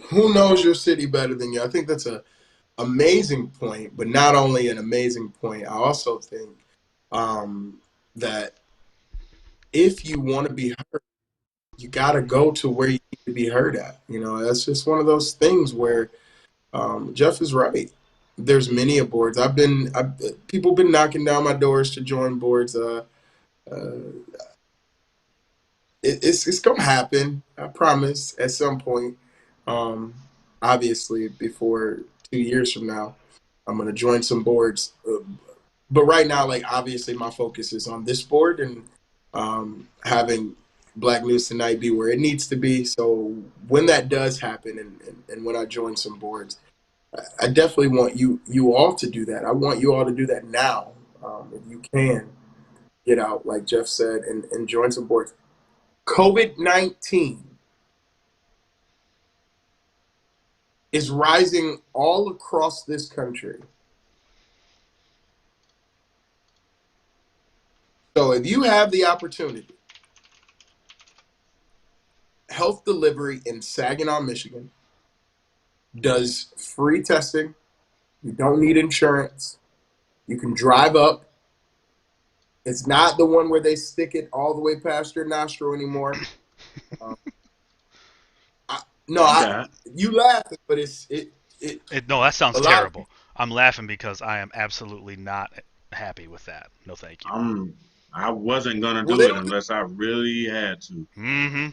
Who knows your city better than you? I think that's a amazing point, but not only an amazing point, I also think um, that if you want to be heard, you got to go to where you need to be heard at. That's just one of those things where Jeff is right. There's many a boards. People been knocking down my doors to join boards. Uh, it's gonna happen. I promise. At some point, um, obviously before 2 years from now, I'm gonna join some boards. But right now, like obviously, my focus is on this board and having Black News Tonight be where it needs to be. So when that does happen, and when I join some boards, I definitely want you all to do that. I want you all to do that now. If you can get out, like Jeff said, and join some boards. COVID-19 is rising all across this country. So if you have the opportunity, health delivery in Saginaw, Michigan does free testing. You don't need insurance. You can drive up. It's not the one where they stick it all the way past your nostril anymore. Um, I, no, I Okay. you laughing, but it No, that sounds a lot of terrible. people. I'm laughing because I am absolutely not happy with that. No, thank you. I'm I wasn't gonna Well, they do it don't do. unless I really had to. Mm-hmm.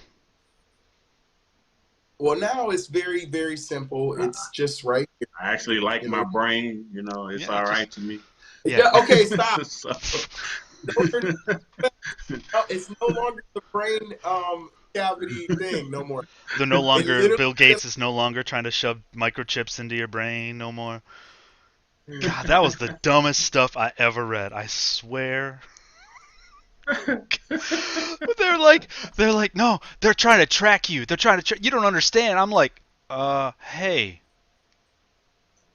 Well, now it's very, very simple. I, It's just right here. I actually like You my know. brain. It's Yeah, all just right to me. yeah. Yeah. Okay. Stop. So, Those are no, it's no longer the brain cavity thing no more. They're no It longer literally Bill just Gates is no longer trying to shove microchips into your brain no more. God, that was the dumbest stuff I ever read. I swear. But they're like, no, they're trying to track you. They're trying to you don't understand. I'm like, hey,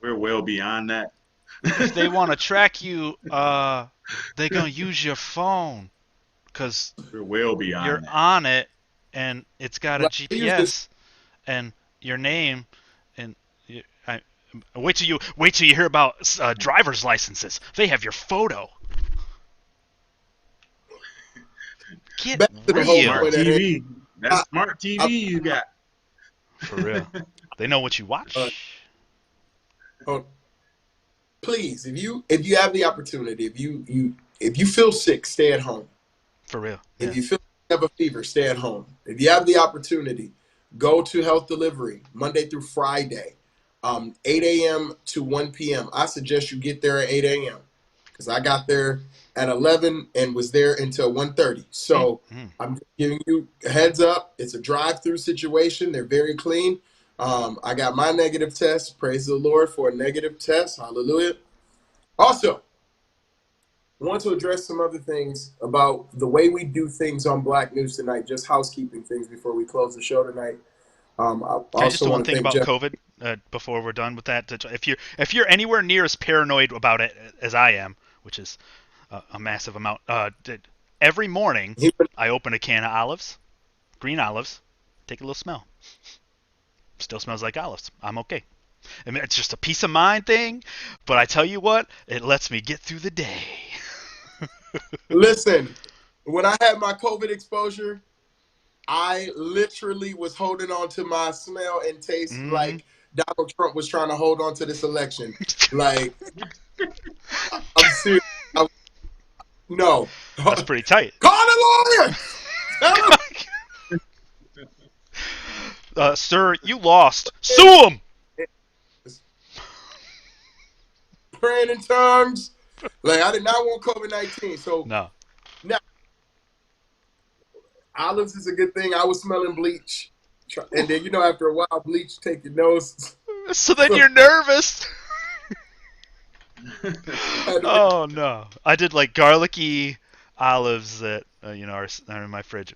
we're well beyond that. if they want to track you, they're gonna use your phone because We're well you're beyond that. on it and it's got a like I use this. GPS and your name and I wait till you hear about driver's licenses. They have your photo. Get Back to the whole real. Smart point at hand. TV. That's I, smart I, TV you got. For real. They know what you uh, watch. oh, please, if you have the opportunity, if you feel sick, stay at home. For real. If Yeah. you feel you have a fever, stay at home. If you have the opportunity, go to health delivery Monday through Friday, 8 a.m. to 1 p.m. I suggest you get there at 8 a.m. because I got there at 11 and was there until 1:30. So Mm-hmm. I'm just giving you a heads up. It's a drive-through situation. They're very clean. I got my negative test. Praise the Lord for a negative test. Hallelujah. Also, I want to address some other things about the way we do things on Black News tonight. Just housekeeping things before we close the show tonight. I Can I just also do one want to thing thank about Jeff. COVID before we're done with that? If you're anywhere near as paranoid about it as I am, which is a massive amount, every morning He, I open a can of olives, green olives, take a little smell. Still smells like olives. I'm okay. I mean, it's just a peace of mind thing, but I tell you what, it lets me get through the day. listen, when I had my COVID exposure, I literally was holding on to my smell and taste Mm-hmm. like Donald Trump was trying to hold on to this election. Like, I'm serious. No. That's Call pretty tight. the lawyer. Tell him. Sir, you lost. Sue him. Praying in tongues. Like, I did not want COVID-19. So No. now, olives is a good thing. I was smelling bleach. And then, after a while, bleach take your nose. So then So you're nervous. I had to make, Oh no! I did like garlicky olives that are in my fridge.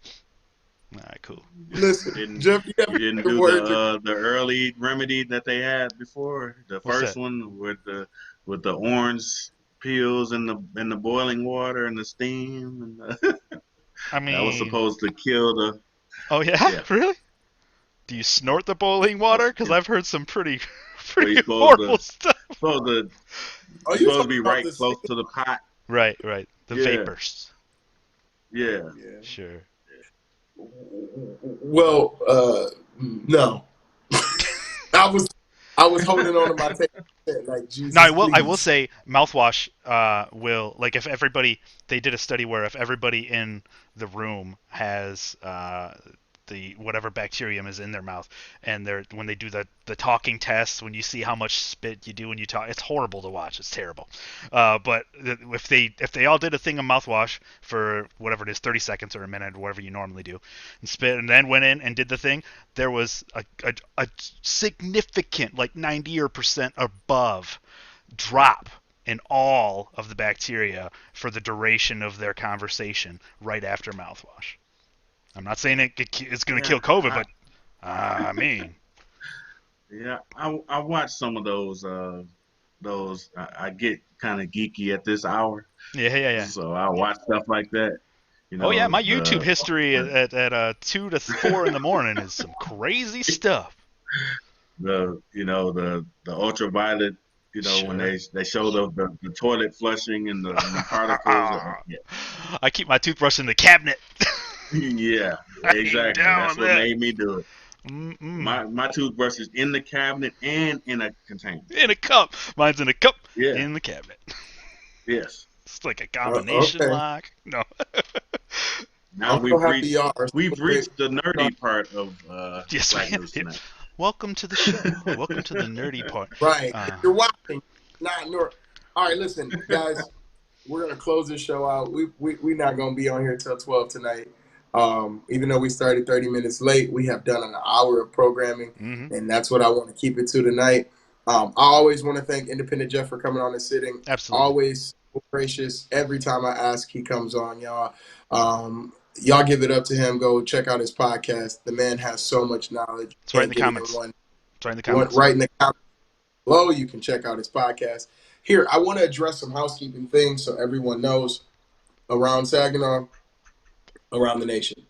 All right, cool. You listen, didn't Jeff, you have you didn't the do words. the early remedy that they had before? The What's first that? one with the orange peels in the boiling water and the steam I that was mean, supposed to kill the oh yeah, yeah. really? Do you snort the boiling water? That's, Because I've heard some pretty, well, pretty horrible stuff. supposed to Are you supposed to talking be about right the close steam? to the pot. Right, right. The Yeah, vapors. yeah. Yeah. Sure. Well, no. I was I was holding on to my taste like No, I Jesus, will. I will please. say mouthwash will like if everybody. They did a study where if everybody in the room has the whatever bacterium is in their mouth, and they're when they do the talking test, when you see how much spit you do when you talk, it's horrible to watch. It's terrible. But if they all did a thing of mouthwash for whatever it is, 30 seconds or a minute or whatever you normally do, and spit, and then went in and did the thing, there was a significant like 90% above drop in all of the bacteria for the duration of their conversation right after mouthwash. I'm not saying it's going to Yeah, kill COVID, but I mean, I watch some of those. I get kind of geeky at this hour, yeah, yeah, yeah. so I watch stuff like that. You Oh yeah, know my YouTube history at 2 to 4 in the morning is some crazy stuff. the ultraviolet. When Sure. they show the toilet flushing and the particles. Yeah, I keep my toothbrush in the cabinet. yeah, I ain't exactly. down That's with what that. made me do it. Mm-mm. My toothbrush is in the cabinet and in a container. In a cup. Mine's in a cup Yeah. in the cabinet. Yes. It's like a combination Okay. lock. No. Now I'm so happy y'all are we've celebrating. reached the nerdy part of Yes, Black man. News Tonight. Welcome to the show. Welcome to the nerdy part. Right. If Uh, you're watching, not nor. All right, listen, guys. We're gonna close this show out. We're not gonna be on here till 12 tonight. Even though we started 30 minutes late, we have done an hour of programming, mm-hmm. and that's what I want to keep it to tonight. I always want to thank Independent Jeff for coming on and sitting. Absolutely. Always gracious. Every time I ask, he comes on, y'all. Y'all give it up to him. Go check out his podcast. The man has so much knowledge. It's right in Can't the get it in comments. It's right in the one comments. right in the comments below. You can check out his podcast. Here, I want to address some housekeeping things so everyone knows around Saginaw, around the nation.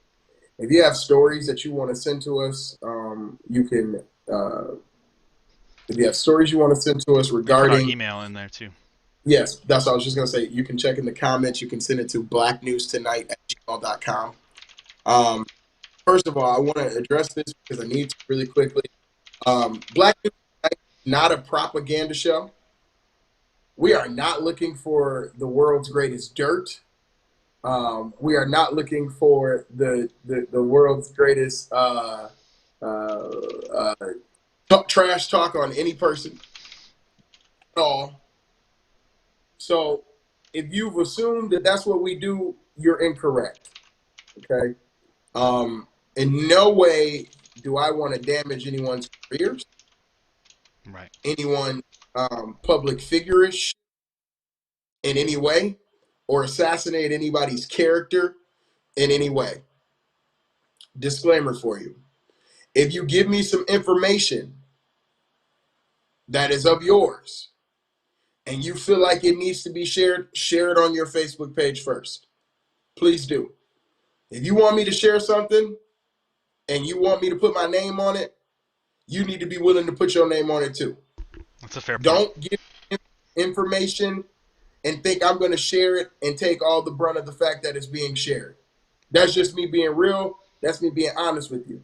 If you have stories that you want to send to us, you can. If you have stories you want to send to us We put our regarding, email in there too. yes, that's what I was just going to say. You can check in the comments. You can send it to blacknewstonight@gmail.com. Um, First of all, I want to address this because I need to really quickly. Black News Tonight is not a propaganda show. We are not looking for the world's greatest dirt. We are not looking for the world's greatest uh, trash talk on any person at all. So if you've assumed that that's what we do, you're incorrect. Okay. In no way do I want to damage anyone's careers, Right. anyone public figure-ish in any way, or assassinate anybody's character in any way. Disclaimer for you. If you give me some information that is of yours and you feel like it needs to be shared, share it on your Facebook page first. Please do. If you want me to share something and you want me to put my name on it, you need to be willing to put your name on it too. That's a fair point. Don't give information and think I'm going to share it and take all the brunt of the fact that it's being shared. That's just me being real. That's me being honest with you.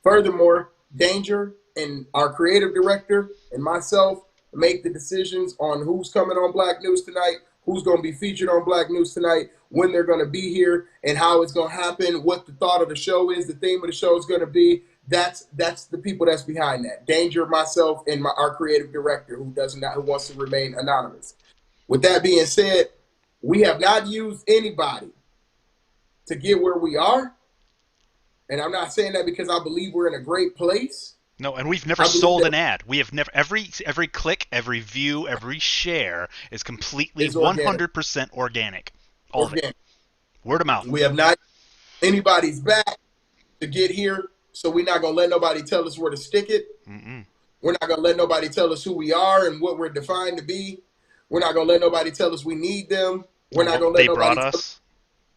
Furthermore, Danger and our creative director and myself make the decisions on who's coming on Black News Tonight, who's going to be featured on Black News Tonight, when they're going to be here, and how it's going to happen, what the thought of the show is, the theme of the show is going to be. That's the people that's behind that. Danger, myself, and our creative director who wants to remain anonymous. With that being said, we have not used anybody to get where we are. And I'm not saying that because I believe we're in a great place. No, and we've never I believe sold that an ad. We have never every click, every view, every share is completely it's organic. 100% organic. All of it. Organic. Word of mouth. We have not anybody's back to get here, so we're not gonna let nobody tell us where to stick it. Mm-mm. We're not gonna let nobody tell us who we are and what we're defined to be. We're not gonna let nobody tell us we need them. We're Or not what gonna let they nobody brought tell us us.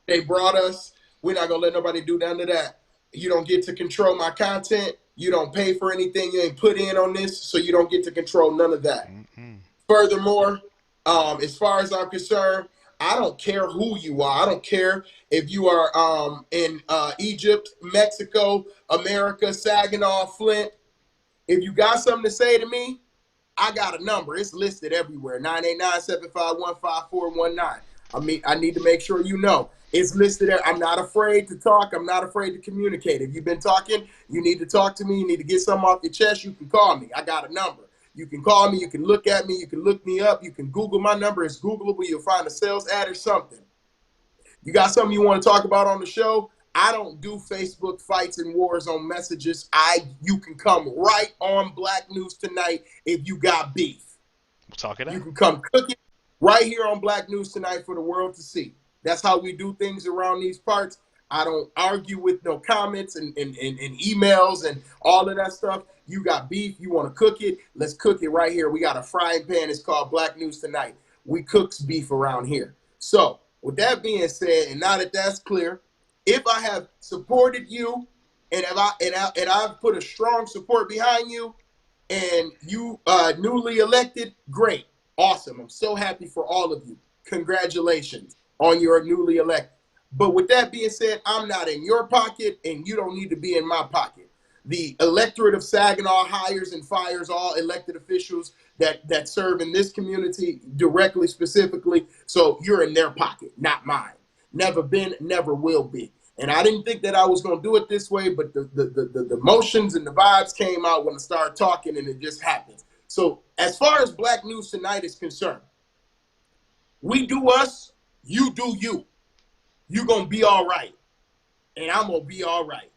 they brought us. We're not gonna let nobody do none of that. You don't get to control my content. You don't pay for anything you ain't put in on this, so you don't get to control none of that. Mm-mm. Furthermore, as far as I'm concerned, I don't care who you are. I don't care if you are in Egypt, Mexico, America, Saginaw, Flint. If you got something to say to me, I got a number. It's listed everywhere. 989-751-5419. I need to make sure you know. It's listed there. I'm not afraid to talk. I'm not afraid to communicate. If you've been talking, you need to talk to me. You need to get something off your chest, you can call me. I got a number. You can call me. You can look at me. You can look me up. You can Google my number. It's Googleable. You'll find a sales ad or something. You got something you want to talk about on the show? I don't do Facebook fights and wars on messages. You can come right on Black News Tonight if you got beef. We'll talk it You out. can come cook it right here on Black News Tonight for the world to see. That's how we do things around these parts. I don't argue with no comments and emails and all of that stuff. You got beef, you want to cook it, let's cook it right here. We got a frying pan, it's called Black News Tonight. We cooks beef around here. So, with that being said, and now that that's clear, if I have supported you and I've put a strong support behind you, and you newly elected, great, awesome. I'm so happy for all of you. Congratulations on your newly elected. But with that being said, I'm not in your pocket, and you don't need to be in my pocket. The electorate of Saginaw hires and fires all elected officials that serve in this community directly, specifically. So you're in their pocket, not mine. Never been, never will be. And I didn't think that I was going to do it this way, but the emotions and the vibes came out when I started talking, and it just happens. So as far as Black News Tonight is concerned, we do us, you do you. You going to be all right, and I'm going to be all right.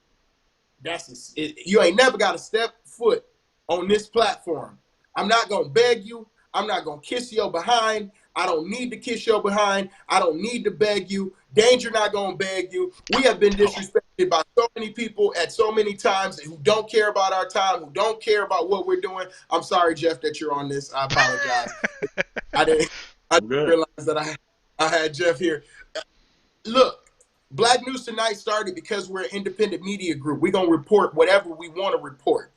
You ain't never got to step foot on this platform. I'm not going to beg you. I'm not going to kiss your behind. I don't need to kiss your behind. I don't need to beg you. Danger not going to beg you. We have been disrespected by so many people at so many times who don't care about our time, who don't care about what we're doing. I'm sorry, Jeff, that you're on this. I apologize. I didn't, I didn't Good. realize that I had Jeff here. Look, Black News Tonight started because we're an independent media group. We're going to report whatever we want to report.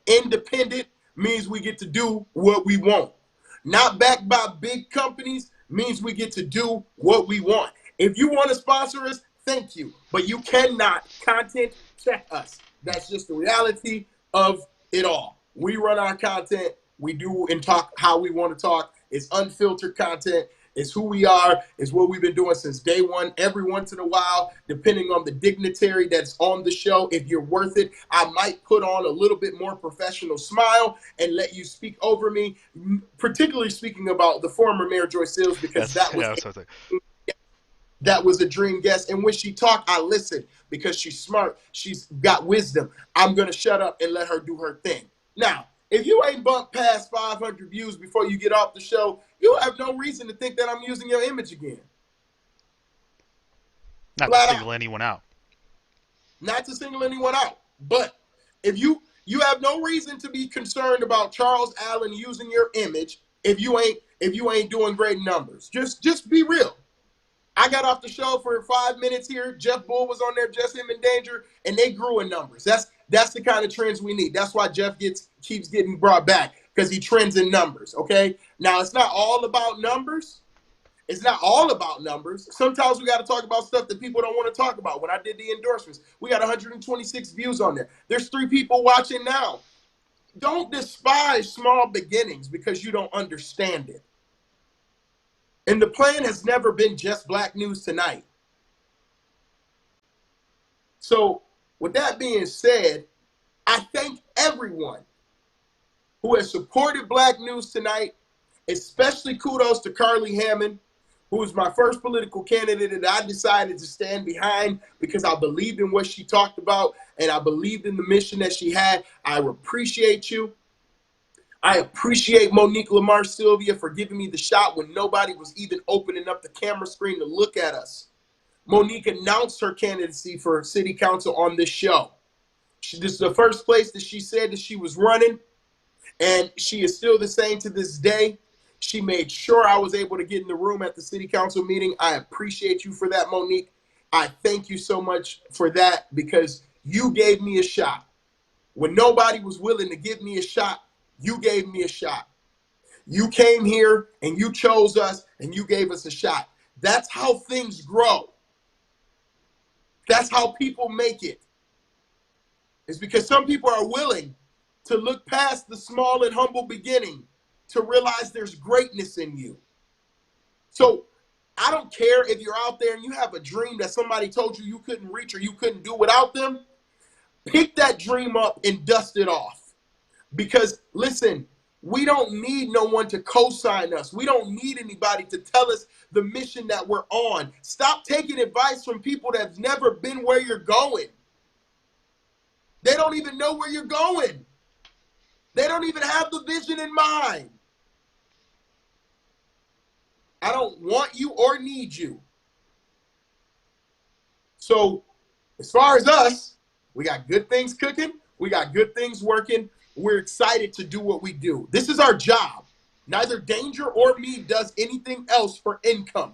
Independent means we get to do what we want. Not backed by big companies means we get to do what we want. If you want to sponsor us, thank you. But you cannot content check us. That's just the reality of it all. We run our content. We do and talk how we want to talk. It's unfiltered content. It's who we are. It's what we've been doing since day one. Every once in a while, depending on the dignitary that's on the show, if you're worth it, I might put on a little bit more professional smile and let you speak over me, particularly speaking about the former Mayor Joy Seals, because That's yeah. That's what I think. that was a dream guest. And when she talked, I listened because she's smart. She's got wisdom. I'm going to shut up and let her do her thing. Now, if you ain't bumped past 500 views before you get off the show, you have no reason to think that I'm using your image again. Not to Flat single out. anyone out. Not to single anyone out. But if you have no reason to be concerned about Charles Allen using your image if you ain't doing great numbers. Just be real. I got off the show for 5 minutes here. Jeff Bull was on there, just him in danger, and they grew in numbers. That's the kind of trends we need. That's why Jeff keeps getting brought back, because he trends in numbers, okay? Now, it's not all about numbers. It's not all about numbers. Sometimes we got to talk about stuff that people don't want to talk about. When I did the endorsements, we got 126 views on there. There's 3 people watching now. Don't despise small beginnings because you don't understand it. And the plan has never been just Black News Tonight. So with that being said, I thank everyone who has supported Black News Tonight, especially kudos to Carly Hammond, who was my first political candidate that I decided to stand behind because I believed in what she talked about and I believed in the mission that she had. I appreciate you. I appreciate Monique Lamar Sylvia for giving me the shot when nobody was even opening up the camera screen to look at us. Monique announced her candidacy for city council on this show. This is the first place that she said that she was running, and she is still the same to this day. She made sure I was able to get in the room at the city council meeting. I appreciate you for that, Monique. I thank you so much for that because you gave me a shot. When nobody was willing to give me a shot, you gave me a shot. You came here and you chose us and you gave us a shot. That's how things grow. That's how people make it. It's because some people are willing to look past the small and humble beginning to realize there's greatness in you. So I don't care if you're out there and you have a dream that somebody told you couldn't reach or you couldn't do without them. Pick that dream up and dust it off. Because, listen, we don't need no one to co-sign us. We don't need anybody to tell us the mission that we're on. Stop taking advice from people that's never been where you're going. They don't even know where you're going. They don't even have the vision in mind. I don't want you or need you. So, as far as us, we got good things cooking. We got good things working. We're excited to do what we do. This is our job. Neither Danger or me does anything else for income.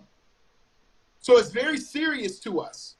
So it's very serious to us.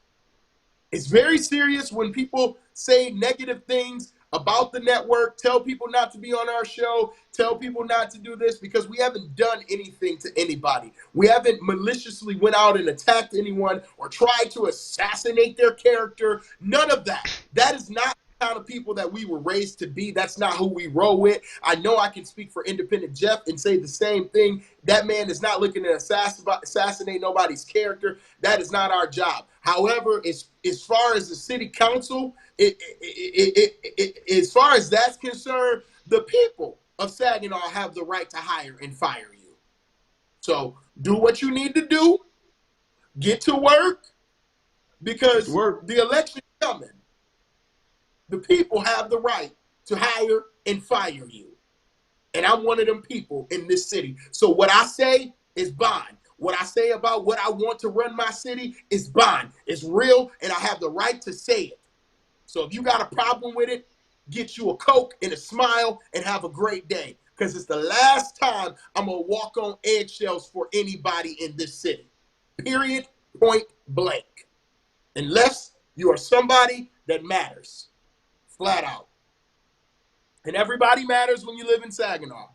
It's very serious when people say negative things about the network, tell people not to be on our show, tell people not to do this, because we haven't done anything to anybody. We haven't maliciously went out and attacked anyone or tried to assassinate their character. None of that. That is not the kind of people that we were raised to be. That's not who we roll with. I know I can speak for Independent Jeff and say the same thing. That man is not looking to assassinate nobody's character. That is not our job. However, as far as the city council, as far as that's concerned, the people of Saginaw have the right to hire and fire you. So do what you need to do, get to work, Get to because work. the election is coming. The people have the right to hire and fire you. And I'm one of them people in this city. So what I say is bond. What I say about what I want to run my city is bond. It's real, and I have the right to say it. So if you got a problem with it, get you a Coke and a smile and have a great day. Because it's the last time I'm going to walk on eggshells for anybody in this city. Period, point blank. Unless you are somebody that matters. Flat out. And everybody matters when you live in Saginaw.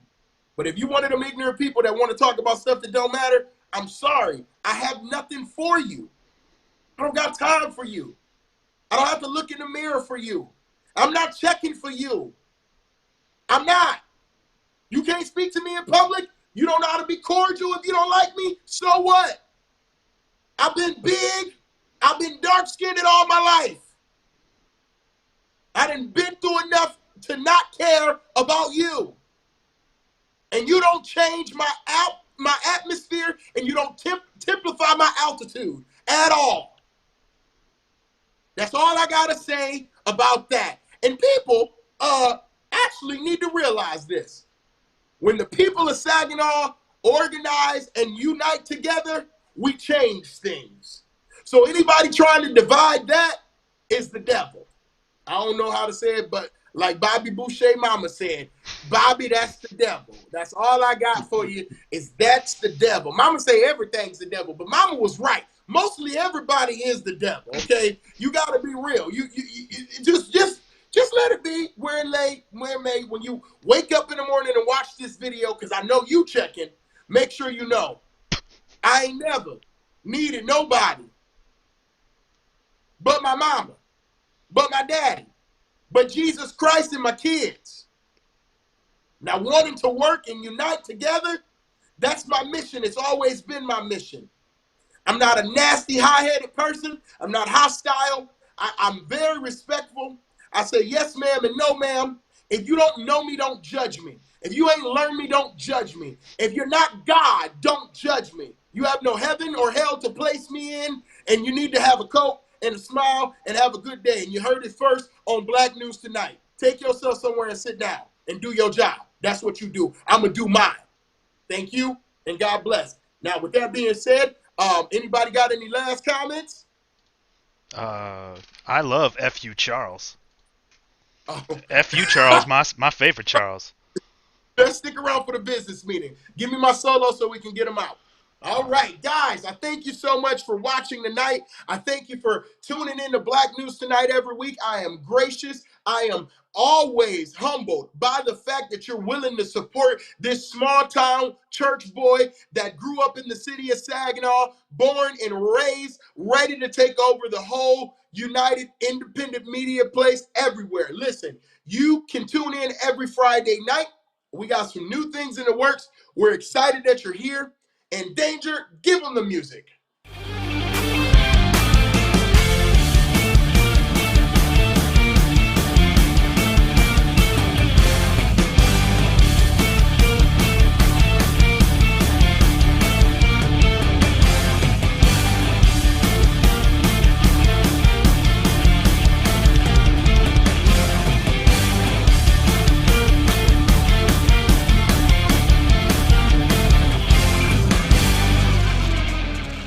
But if you one of them ignorant people that want to talk about stuff that don't matter, I'm sorry. I have nothing for you. I don't got time for you. I don't have to look in the mirror for you. I'm not checking for you. I'm not. You can't speak to me in public. You don't know how to be cordial if you don't like me. So what? I've been big. I've been dark-skinned all my life. I done been through enough to not care about you. And you don't change my atmosphere, and you don't templify my altitude at all. That's all I gotta say about that. And people actually need to realize this. When the people of Saginaw organize and unite together, we change things. So anybody trying to divide that is the devil. I don't know how to say it, but like Bobby Boucher mama said, Bobby, that's the devil. That's all I got for you is that's the devil. Mama say everything's the devil, but mama was right. Mostly everybody is the devil, okay? You got to be real. You just let it be where it lay, where it may. When you wake up in the morning and watch this video, because I know you checking, make sure you know, I ain't never needed nobody but my mama, but my daddy, but Jesus Christ and my kids. Now, wanting to work and unite together, that's my mission. It's always been my mission. I'm not a nasty, high-headed person. I'm not hostile. I'm very respectful. I say yes, ma'am, and no, ma'am. If you don't know me, don't judge me. If you ain't learned me, don't judge me. If you're not God, don't judge me. You have no heaven or hell to place me in, and you need to have a Coke and a smile and have a good day. And you heard it first on Black News Tonight. Take yourself somewhere and sit down and do your job. That's what you do. I'm going to do mine. Thank you, and God bless. Now, with that being said, anybody got any last comments? I love F.U. Charles. Oh, F.U. Charles, my favorite Charles. just stick around for the business meeting. Give me my solo so we can get them out. All right, guys, I thank you so much for watching tonight. I thank you for tuning in to Black News Tonight every week. I am gracious. I am always humbled by the fact that you're willing to support this small town church boy that grew up in the city of Saginaw, born and raised, ready to take over the whole United Independent Media place everywhere. Listen, you can tune in every Friday night. We got some new things in the works. We're excited that you're here. And Danger, give them the music.